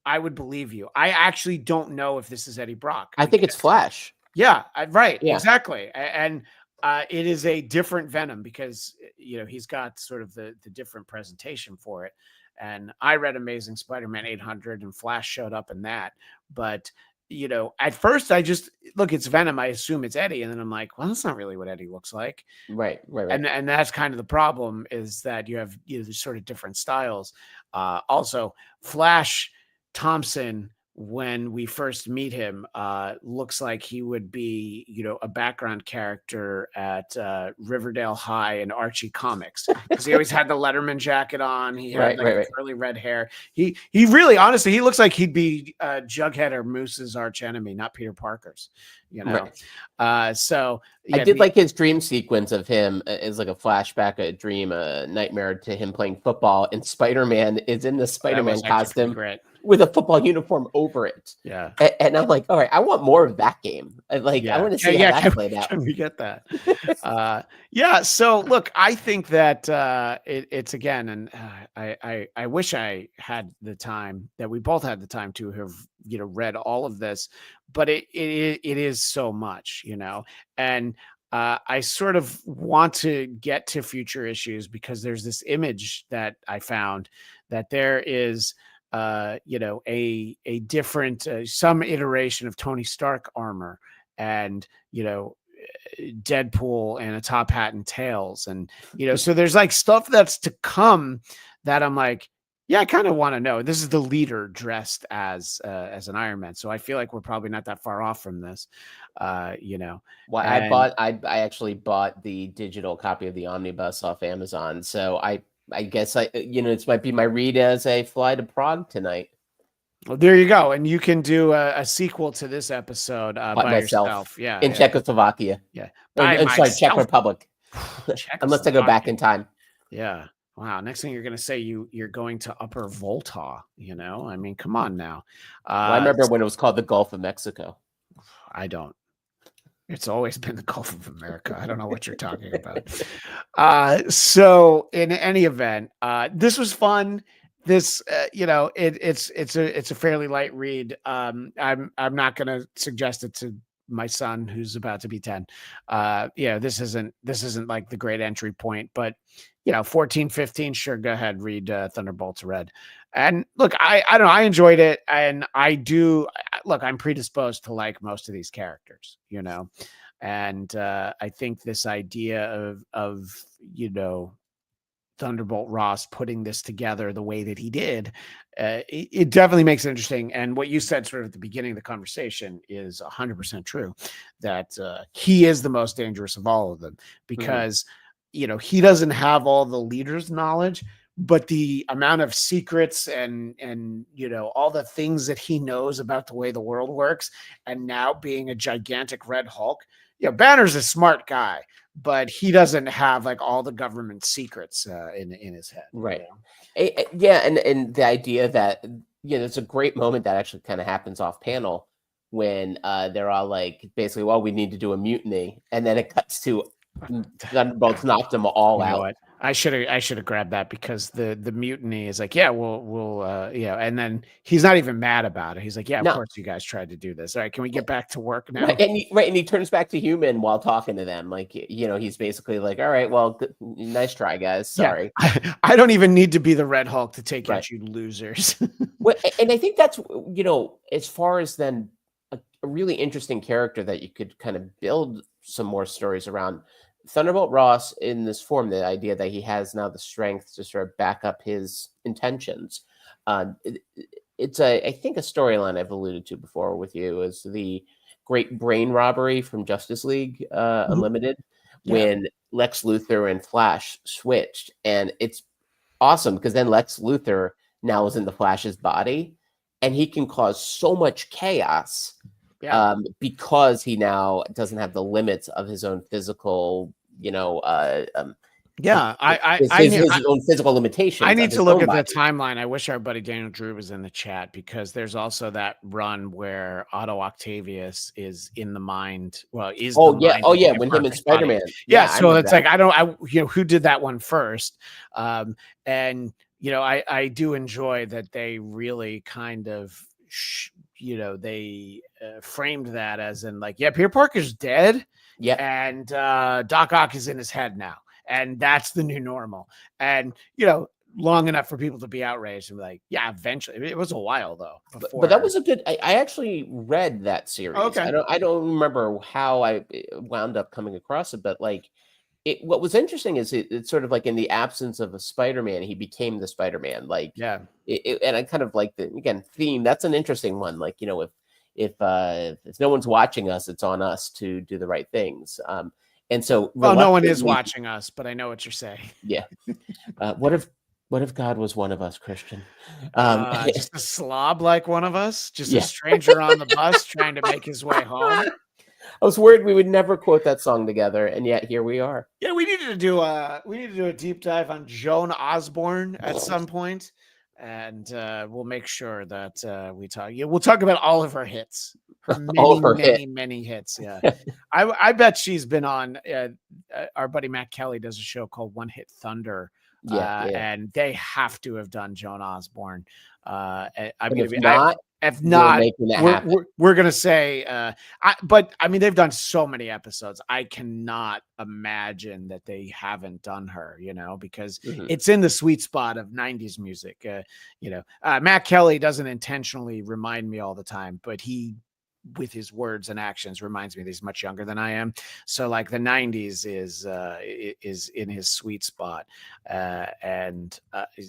Speaker 1: I would believe you. I actually don't know if this is Eddie Brock.
Speaker 2: I think it's Flash.
Speaker 1: Yeah, right. Yeah. Exactly. And it is a different Venom because, he's got sort of the different presentation for it. And I read Amazing Spider-Man 800 and Flash showed up in that. But, at first I just look, it's Venom. I assume it's Eddie. And then I'm like, well, that's not really what Eddie looks like.
Speaker 2: Right.
Speaker 1: And that's kind of the problem, is that you have these sort of different styles. Also, Flash Thompson when we first meet him, looks like he would be, a background character at Riverdale High and Archie comics, because he always had the Letterman jacket on. He had
Speaker 2: Right.
Speaker 1: curly red hair. He really, honestly, he looks like he'd be Jughead or Moose's arch enemy, not Peter Parker's. So yeah,
Speaker 2: I did like his dream sequence of him as like a flashback, a dream, a nightmare to him playing football, and Spider-Man is in the Spider-Man costume with a football uniform over it.
Speaker 1: Yeah.
Speaker 2: And I'm like, all right, I want more of that game. I want to see how that played out.
Speaker 1: Can we get that? So look, I think that it's again, and I wish I had the time, that we both had the time to have read all of this, but it is so much, and I sort of want to get to future issues, because there's this image that I found that there is a different some iteration of Tony Stark armor, and Deadpool and a top hat and tails, and so there's like stuff that's to come that I'm like, yeah, I kind of want to know. This is the leader dressed as an Iron Man, so I feel like we're probably not that far off from this. Well,
Speaker 2: I actually bought the digital copy of the Omnibus off Amazon, so I guess this might be my read as I fly to Prague tonight.
Speaker 1: Well, there you go, and you can do a sequel to this episode by yourself. Yeah,
Speaker 2: in Czechoslovakia.
Speaker 1: Yeah,
Speaker 2: sorry, Czech Republic. Unless I go back in time.
Speaker 1: Yeah. Wow. Next thing you're going to say, you're going to Upper Volta. I mean, come on now.
Speaker 2: I remember when it was called the Gulf of Mexico.
Speaker 1: I don't. It's always been the Gulf of America. I don't know what you're talking about. So in any event, this was fun. This, it's a fairly light read. I'm not going to suggest it to my son, who's about to be 10. This isn't like the great entry point, but 14, 15, sure, go ahead, read Thunderbolts Red. And look, I don't know, I enjoyed it, and I'm predisposed to like most of these characters, and I think this idea of Thunderbolt Ross putting this together the way that he did, it definitely makes it interesting. And what you said sort of at the beginning of the conversation is 100% true, that he is the most dangerous of all of them, because he doesn't have all the leader's knowledge, but the amount of secrets and all the things that he knows about the way the world works, and now being a gigantic Red Hulk, Banner's a smart guy, but he doesn't have like all the government secrets in his head.
Speaker 2: Right. And the idea that there's a great moment that actually kind of happens off panel when they're all like, basically, well, we need to do a mutiny, and then it cuts to Thunderbolts knocked them all out.
Speaker 1: What? I should have grabbed that, because the mutiny is like, yeah, we'll and then he's not even mad about it. He's like, yeah, of course you guys tried to do this. All right, can we get back to work now?
Speaker 2: Right, and he turns back to human while talking to them. Like, he's basically like, all right, well, nice try, guys. Sorry.
Speaker 1: Yeah, I don't even need to be the Red Hulk to take out you losers.
Speaker 2: Well, and I think that's, as far as then a really interesting character that you could kind of build some more stories around. Thunderbolt Ross, in this form, the idea that he has now the strength to sort of back up his intentions. It's I think a storyline I've alluded to before with you is the great brain robbery from Justice League Unlimited, when Lex Luthor and Flash switched. And it's awesome, because then Lex Luthor now is in the Flash's body, and he can cause so much chaos because he now doesn't have the limits of his own physical, his own physical limitations.
Speaker 1: I need to look at the timeline. I wish our buddy Daniel Drew was in the chat, because there's also that run where Otto Octavius is in the mind. Well, when
Speaker 2: him and Spider-Man.
Speaker 1: So it's like, who did that one first? And I do enjoy that they really kind of they framed that as in like, Peter Parker's dead, and Doc Ock is in his head now, and that's the new normal. And long enough for people to be outraged and be like, eventually. It was a while though before.
Speaker 2: But that was a good. I actually read that series.
Speaker 1: Okay.
Speaker 2: I don't remember how I wound up coming across it, but like, what was interesting is it's sort of like in the absence of a Spider-Man, he became the Spider-Man. Like,
Speaker 1: Yeah.
Speaker 2: And I kind of like the again theme. That's an interesting one. Like, if no one's watching us, it's on us to do the right things. And so,
Speaker 1: Well, no one is
Speaker 2: reluctantly,
Speaker 1: watching us, but I know what you're saying.
Speaker 2: yeah. What if God was one of us, Christian?
Speaker 1: Just a slob like one of us, just a
Speaker 2: Yeah.
Speaker 1: stranger on the bus trying to make his way home.
Speaker 2: I was worried we would never quote that song together, and yet here we are.
Speaker 1: Yeah, we need to do a deep dive on Joan Osborne at some point, and we'll make sure that we talk. Yeah, we'll talk about all of her hits, her
Speaker 2: All
Speaker 1: many,
Speaker 2: of her
Speaker 1: many,
Speaker 2: hits.
Speaker 1: many hits. Yeah, I bet she's been on. Our buddy Matt Kelly does a show called One Hit Thunder.
Speaker 2: Yeah.
Speaker 1: And they have to have done Joan Osborne. I'm
Speaker 2: And
Speaker 1: gonna
Speaker 2: if
Speaker 1: be.
Speaker 2: not,
Speaker 1: If
Speaker 2: we're
Speaker 1: not,
Speaker 2: making that happen.
Speaker 1: we're gonna say. But I mean, they've done so many episodes. I cannot imagine that they haven't done her. Because
Speaker 2: Mhm.
Speaker 1: it's in the sweet spot of '90s music. Matt Kelly doesn't intentionally remind me all the time, but he, with his words and actions, reminds me that he's much younger than I am. So like the 90s is in his sweet spot.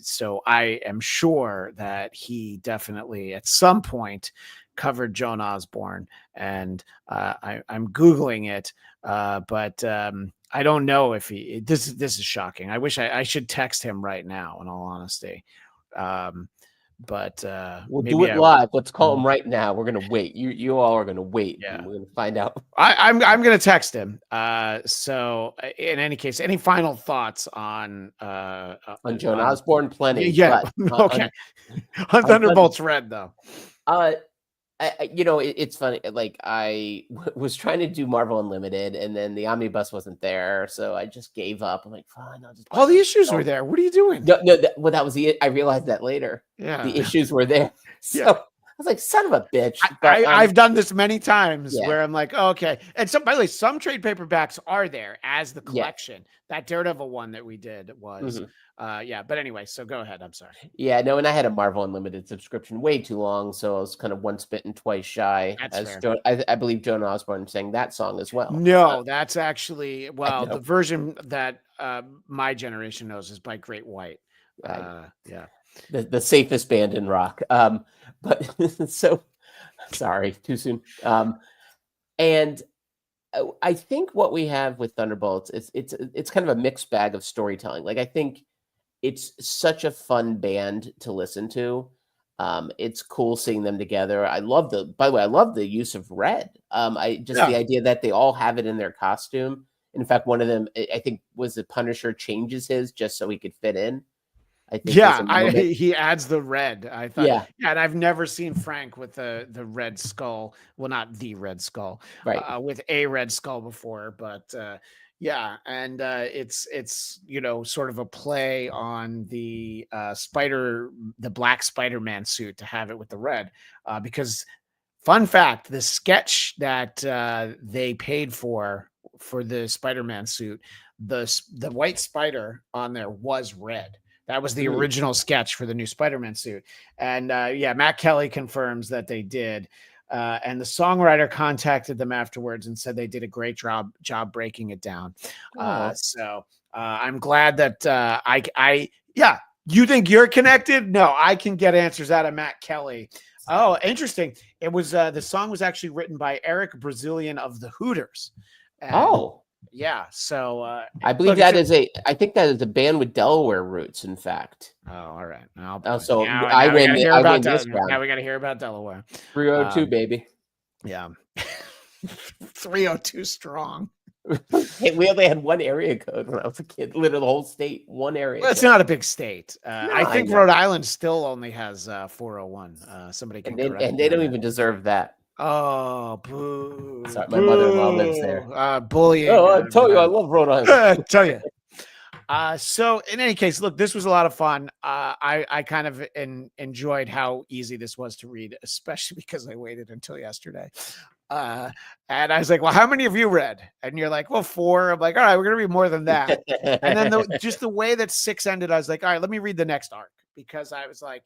Speaker 1: So I am sure that he definitely at some point covered Joan Osborne, and I'm Googling it. But I don't know if this is shocking. I wish I should text him right now, in all honesty. But
Speaker 2: We'll
Speaker 1: maybe
Speaker 2: do it live. Let's call him right now. We're gonna wait. You all are gonna wait.
Speaker 1: Yeah.
Speaker 2: And we're gonna find out.
Speaker 1: I'm gonna text him. So in any case, any final thoughts on
Speaker 2: Joan Osborne? Plenty.
Speaker 1: Yeah.
Speaker 2: But
Speaker 1: Okay. On Thunderbolts Red, though.
Speaker 2: It's funny. Like I was trying to do Marvel Unlimited, and then the omnibus wasn't there, so I just gave up. I'm like, fine, I'll just.
Speaker 1: All the issues were there. What are you doing?
Speaker 2: No, well, that was I realized that later.
Speaker 1: Yeah.
Speaker 2: The issues were there. So
Speaker 1: Yeah.
Speaker 2: I was like, son of a bitch.
Speaker 1: I've done this many times
Speaker 2: Yeah.
Speaker 1: where I'm like, oh, okay. And by the way, some trade paperbacks are there as the collection. That Daredevil one that we did was, but anyway, so go ahead. I'm sorry.
Speaker 2: Yeah, no, and I had a Marvel Unlimited subscription way too long, so I was kind of once bitten, twice shy.
Speaker 1: That's fair.
Speaker 2: I believe Joan Osborne sang that song as well.
Speaker 1: No, that's actually, the version that my generation knows is by Great White. Yeah.
Speaker 2: The safest band in rock. But so sorry, too soon. And I think what we have with Thunderbolts is it's kind of a mixed bag of storytelling. Like I think it's such a fun band to listen to. It's cool seeing them together. I love the use of red. The idea that they all have it in their costume. In fact, one of them, I think, was the Punisher changes his just so he could fit in. I think
Speaker 1: he adds the red. I thought,
Speaker 2: yeah,
Speaker 1: and I've never seen Frank with the red skull. Well, not the red skull,
Speaker 2: right?
Speaker 1: With a red skull before, but and it's sort of a play on the black Spider-Man suit to have it with the red, because fun fact, the sketch that they paid for the Spider-Man suit, the white spider on there was red. That was the original sketch for the new Spider-Man suit. And Matt Kelly confirms that they did. And the songwriter contacted them afterwards and said they did a great job breaking it down. So I'm glad that you think you're connected? No, I can get answers out of Matt Kelly. Oh, interesting. It was the song was actually written by Eric Brazilian of the Hooters. Yeah, so
Speaker 2: I believe I think that is a band with Delaware roots, in fact.
Speaker 1: Oh, all right.
Speaker 2: Now I win this round.
Speaker 1: Now we got to hear about Delaware.
Speaker 2: 302, baby.
Speaker 1: Yeah. 302 strong.
Speaker 2: Hey, we only had one area code when I was a kid. Literally the whole state, one area.
Speaker 1: Well, it's not a big state. I think Rhode Island still only has 401. Somebody can correct me.
Speaker 2: And they don't even deserve that.
Speaker 1: Oh, boo.
Speaker 2: Sorry, my mother-in-law lives there.
Speaker 1: Bullying.
Speaker 2: Oh, I told you I love Rhode Island.
Speaker 1: I tell you. So in any case, look, this was a lot of fun. I kind of enjoyed how easy this was to read, especially because I waited until yesterday. And I was like, well, how many have you read? And you're like, well, 4. I'm like, all right, we're going to read more than that. And then just the way that 6 ended, I was like, all right, let me read the next arc, because I was like,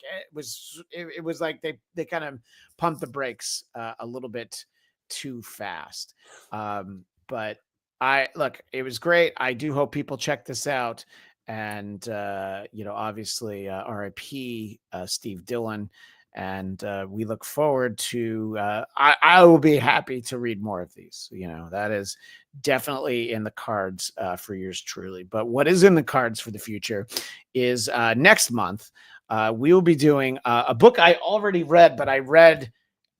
Speaker 1: it was like they kind of pumped the brakes a little bit too fast. But it was great. I do hope people check this out. And, obviously, RIP, Steve Dillon. And we look forward to, I will be happy to read more of these. That is definitely in the cards for yours truly. But what is in the cards for the future is next month, we will be doing a book I already read, but I read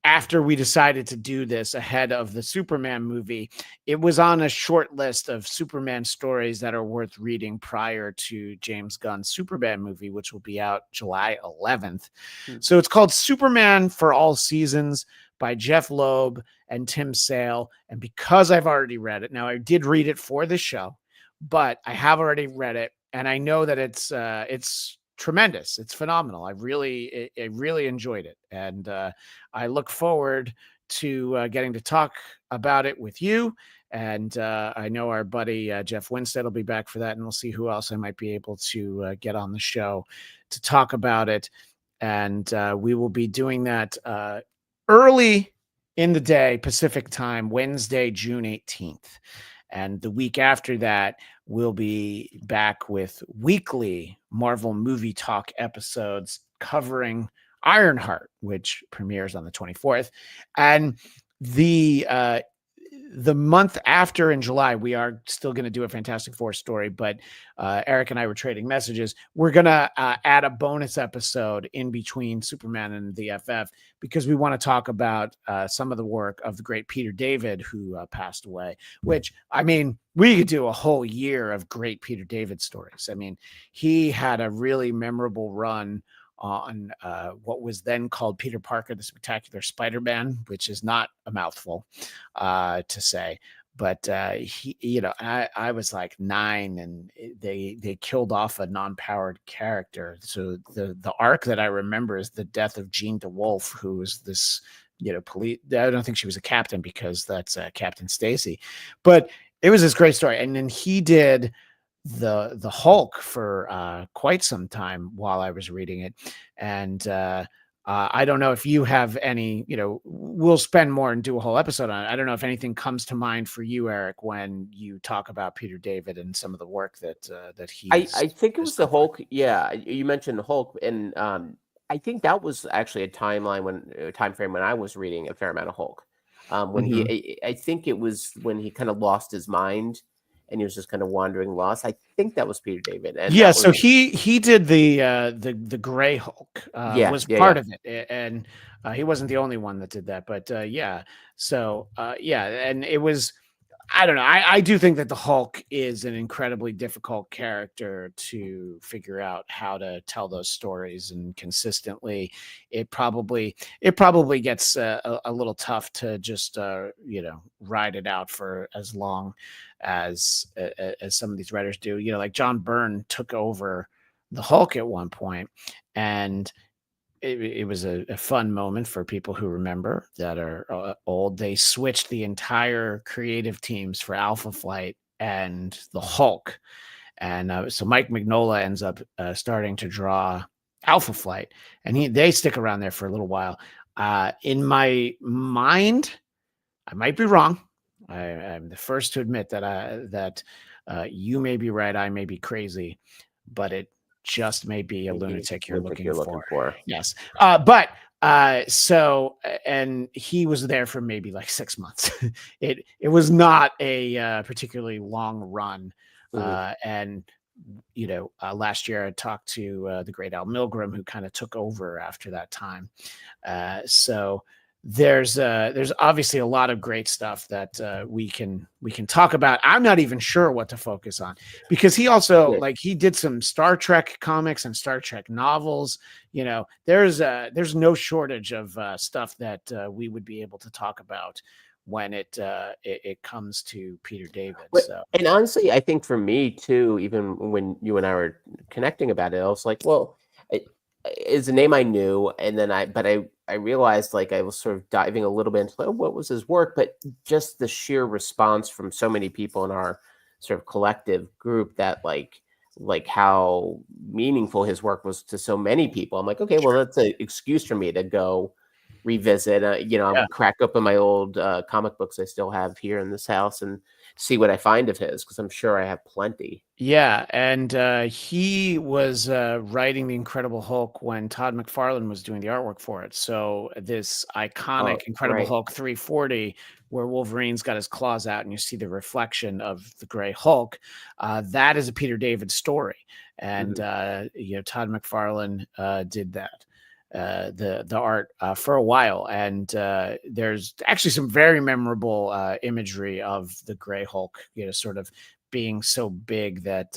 Speaker 1: after we decided to do this ahead of the Superman movie. It was on a short list of Superman stories that are worth reading prior to James Gunn's Superman movie, which will be out July 11th. So it's called Superman for All Seasons by Jeff Loeb and Tim Sale. And because I've already read it, now I did read it for the show, but I have already read it, and I know that it's tremendous. It's phenomenal. I really enjoyed it. And I look forward to getting to talk about it with you. And I know our buddy Jeff Winstead will be back for that. And we'll see who else I might be able to get on the show to talk about it. And we will be doing that early in the day, Pacific time, Wednesday, June 18th. And the week after that, we'll be back with weekly Marvel movie talk episodes covering Ironheart, which premieres on the 24th. And the month after, in July, we are still going to do a Fantastic Four story, but Eric and I were trading messages. We're going to add a bonus episode in between Superman and the FF, because we want to talk about some of the work of the great Peter David, who passed away, which, I mean, we could do a whole year of great Peter David stories. I mean, he had a really memorable run on what was then called Peter Parker, the Spectacular Spider-Man, which is not a mouthful to say. But I was like 9, and they killed off a non-powered character. So the arc that I remember is the death of Jean DeWolf, who was this police. I don't think she was a captain, because that's Captain Stacy, but it was this great story. And then he did the Hulk for quite some time while I was reading it. And I don't know if you have any, we'll spend more and do a whole episode on it. I don't know if anything comes to mind for you, Eric, when you talk about Peter David and some of the work that he.
Speaker 2: I think it was the Hulk. Yeah, you mentioned the Hulk, and I think that was actually a time frame when I was reading a fair amount of Hulk. When I think it was when he kind of lost his mind, and he was just kind of wandering lost. I think that was Peter David. And
Speaker 1: yeah, so he did the Gray Hulk, was part of it, and he wasn't the only one that did that, but yeah. So and it was, I don't know. I do think that the Hulk is an incredibly difficult character to figure out how to tell those stories, and consistently, it probably gets a little tough to just ride it out for as long as some of these writers do. Like John Byrne took over the Hulk at one point, and it was a fun moment for people who remember, that are old. They switched the entire creative teams for Alpha Flight and the Hulk. And so Mike Mignola ends up starting to draw Alpha Flight, and they stick around there for a little while. In my mind, I might be wrong. I'm the first to admit that you may be right, I may be crazy, but it just may be a lunatic you're looking for. Yes. And he was there for maybe like 6 months. It was not a particularly long run. And last year I talked to the great Al Milgrom, who kind of took over after that time. So there's obviously a lot of great stuff that we can talk about. I'm not even sure what to focus on, because he also he did some Star Trek comics and Star Trek novels. There's no shortage of stuff that we would be able to talk about when it comes to Peter David.
Speaker 2: And honestly, I think for me too, even when you and I were connecting about it, I was like, well, it's a name I knew, and then I realized, like, I was sort of diving a little bit into what was his work, but just the sheer response from so many people in our sort of collective group, that like how meaningful his work was to so many people. I'm like, okay, well, that's an excuse for me to go revisit. I'll crack open my old comic books I still have here in this house and see what I find of his, because I'm sure I have plenty.
Speaker 1: Yeah, and he was writing the Incredible Hulk when Todd McFarlane was doing the artwork for it. So this iconic Incredible Hulk 340, where Wolverine's got his claws out and you see the reflection of the Gray Hulk, that is a Peter David story, and Todd McFarlane did that. The art for a while, and there's actually some very memorable imagery of the Gray Hulk, sort of being so big that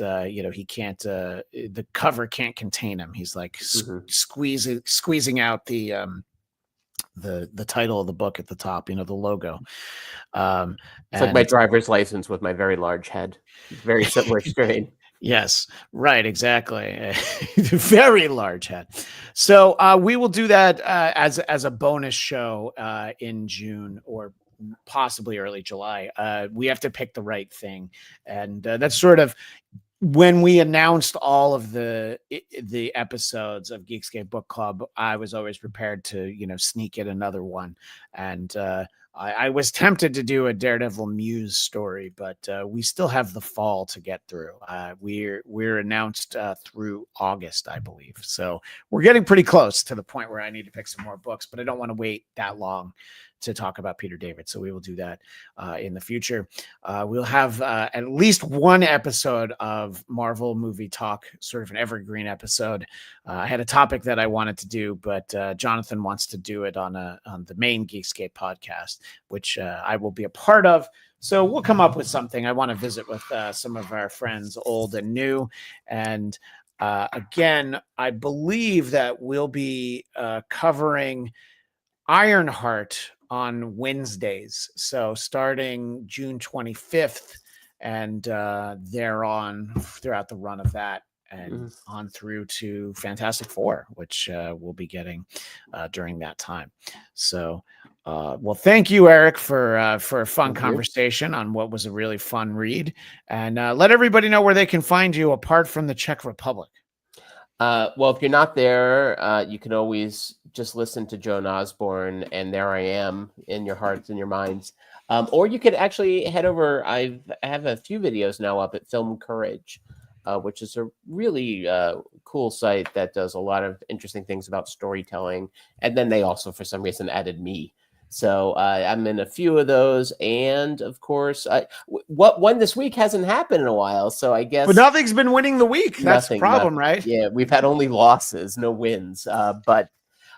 Speaker 1: he can't, the cover can't contain him. He's like squeezing out the title of the book at the top, the logo.
Speaker 2: It's like my driver's license with my very large head. Very similar strain.
Speaker 1: Yes, right, exactly. Very large head. So we will do that as a bonus show in June or possibly early July. We have to pick the right thing, and that's sort of when we announced all of the episodes of Geekscape Book Club. I was always prepared to sneak in another one, and I was tempted to do a Daredevil Muse story, but we still have the fall to get through. We're announced through August, I believe. So we're getting pretty close to the point where I need to pick some more books, but I don't want to wait that long to talk about Peter David. So we will do that in the future. We'll have at least one episode of Marvel Movie Talk, sort of an evergreen episode. I had a topic that I wanted to do, but Jonathan wants to do it on the main Geekscape podcast, which I will be a part of. So we'll come up with something. I want to visit with some of our friends, old and new. And again, I believe that we'll be covering Ironheart on Wednesdays. So starting June 25th and thereon throughout the run of that, and on through to Fantastic Four, which we'll be getting during that time. So, well, thank you, Eric, for a fun conversation on what was a really fun read. And let everybody know where they can find you apart from the Czech Republic.
Speaker 2: Well, if you're not there, you can always just listen to Joan Osborne and There I Am in your hearts and your minds. Or you could actually head over. I have a few videos now up at Film Courage, which is a really cool site that does a lot of interesting things about storytelling. And then they also, for some reason, added me. So I'm in a few of those, and of course, what one this week hasn't happened in a while. So I guess,
Speaker 1: but nothing's been winning the week. That's the problem, right?
Speaker 2: Yeah, we've had only losses, no wins. But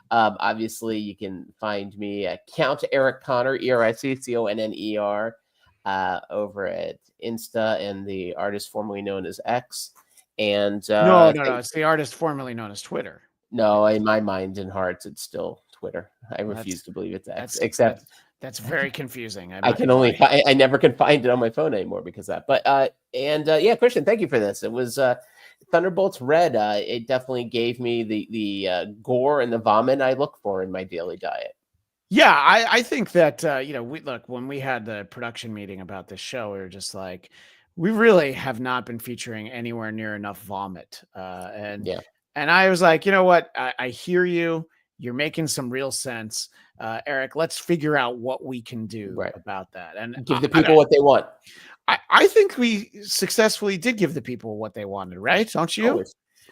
Speaker 2: obviously, you can find me at Count Eric Conner, ERICCONNER, over at Insta and the artist formerly known as X. And
Speaker 1: no, it's the artist formerly known as Twitter.
Speaker 2: No, in my mind and hearts, it's still Twitter. I refuse to believe it's X. Except
Speaker 1: that's very confusing.
Speaker 2: I never can find it on my phone anymore because of that. But yeah, Christian, thank you for this. It was Thunderbolts Red. It definitely gave me the gore and the vomit I look for in my daily diet.
Speaker 1: Yeah, I think that when we had the production meeting about this show, we were just like, we really have not been featuring anywhere near enough vomit. And I was like, you know what? I hear you. You're making some real sense. Eric, let's figure out what we can do about that. And
Speaker 2: give the people what they want.
Speaker 1: I think we successfully did give the people what they wanted, right? Don't you?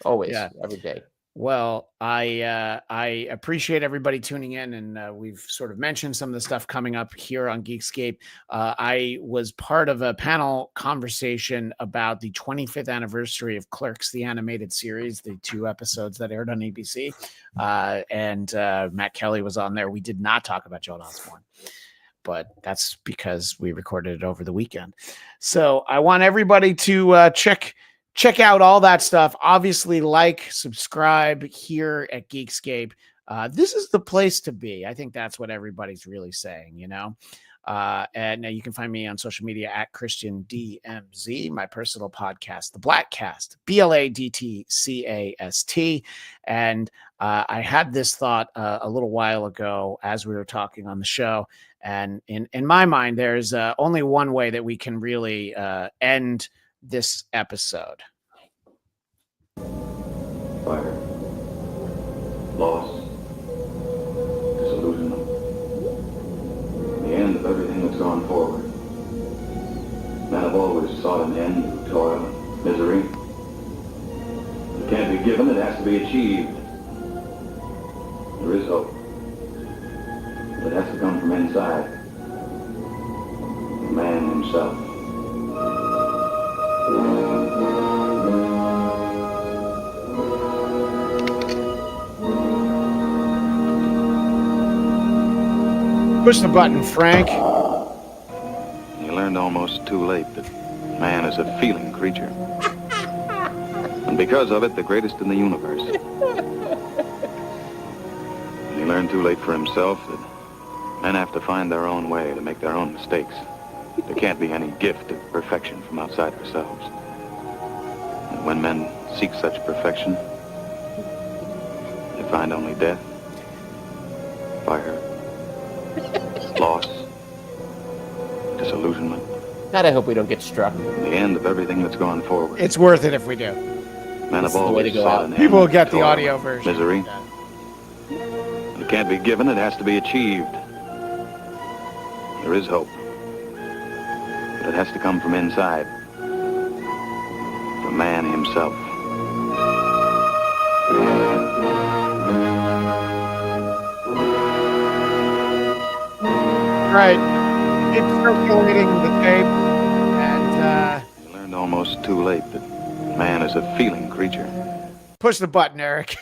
Speaker 2: Always, yeah. Every day.
Speaker 1: Well, I appreciate everybody tuning in, and we've sort of mentioned some of the stuff coming up here on Geekscape. I was part of a panel conversation about the 25th anniversary of Clerks, the animated series, the 2 episodes that aired on ABC, and Matt Kelly was on there. We did not talk about Joan Osborne, but that's because we recorded it over the weekend. So I want everybody to check out all that stuff. Obviously, subscribe here at Geekscape. This is the place to be. I think that's what everybody's really saying, And you can find me on social media at Christian DMZ, my personal podcast, the Blattcast, BLADTCAST. And I had this thought a little while ago as we were talking on the show. And in my mind, there's only one way that we can really end this episode.
Speaker 3: Fire, loss, disillusionment. be achieved. There is hope. But it has to come from inside. The man himself.
Speaker 1: Push the button, Frank.
Speaker 3: You learned almost too late that man is a feeling creature. And because of it, the greatest in the universe. He learned too late for himself that men have to find their own way to make their own mistakes. There can't be any gift of perfection from outside ourselves. And when men seek such perfection, they find only death, fire, loss, disillusionment.
Speaker 2: God, I hope we don't get struck.
Speaker 3: The end of everything that's gone forward.
Speaker 1: It's worth it if we do.
Speaker 3: Men
Speaker 2: This
Speaker 3: have
Speaker 2: is the way to
Speaker 3: always
Speaker 2: go
Speaker 3: sought
Speaker 2: out.
Speaker 3: an
Speaker 1: People will
Speaker 3: end,
Speaker 1: get the
Speaker 3: toil,
Speaker 1: audio version.
Speaker 3: misery. It can't be given, it has to be achieved. There is hope. But it has to come from inside. From man himself.
Speaker 1: Right. It's circulating the tape, and
Speaker 3: You learned almost too late that man is a feeling creature.
Speaker 1: push the button, Eric.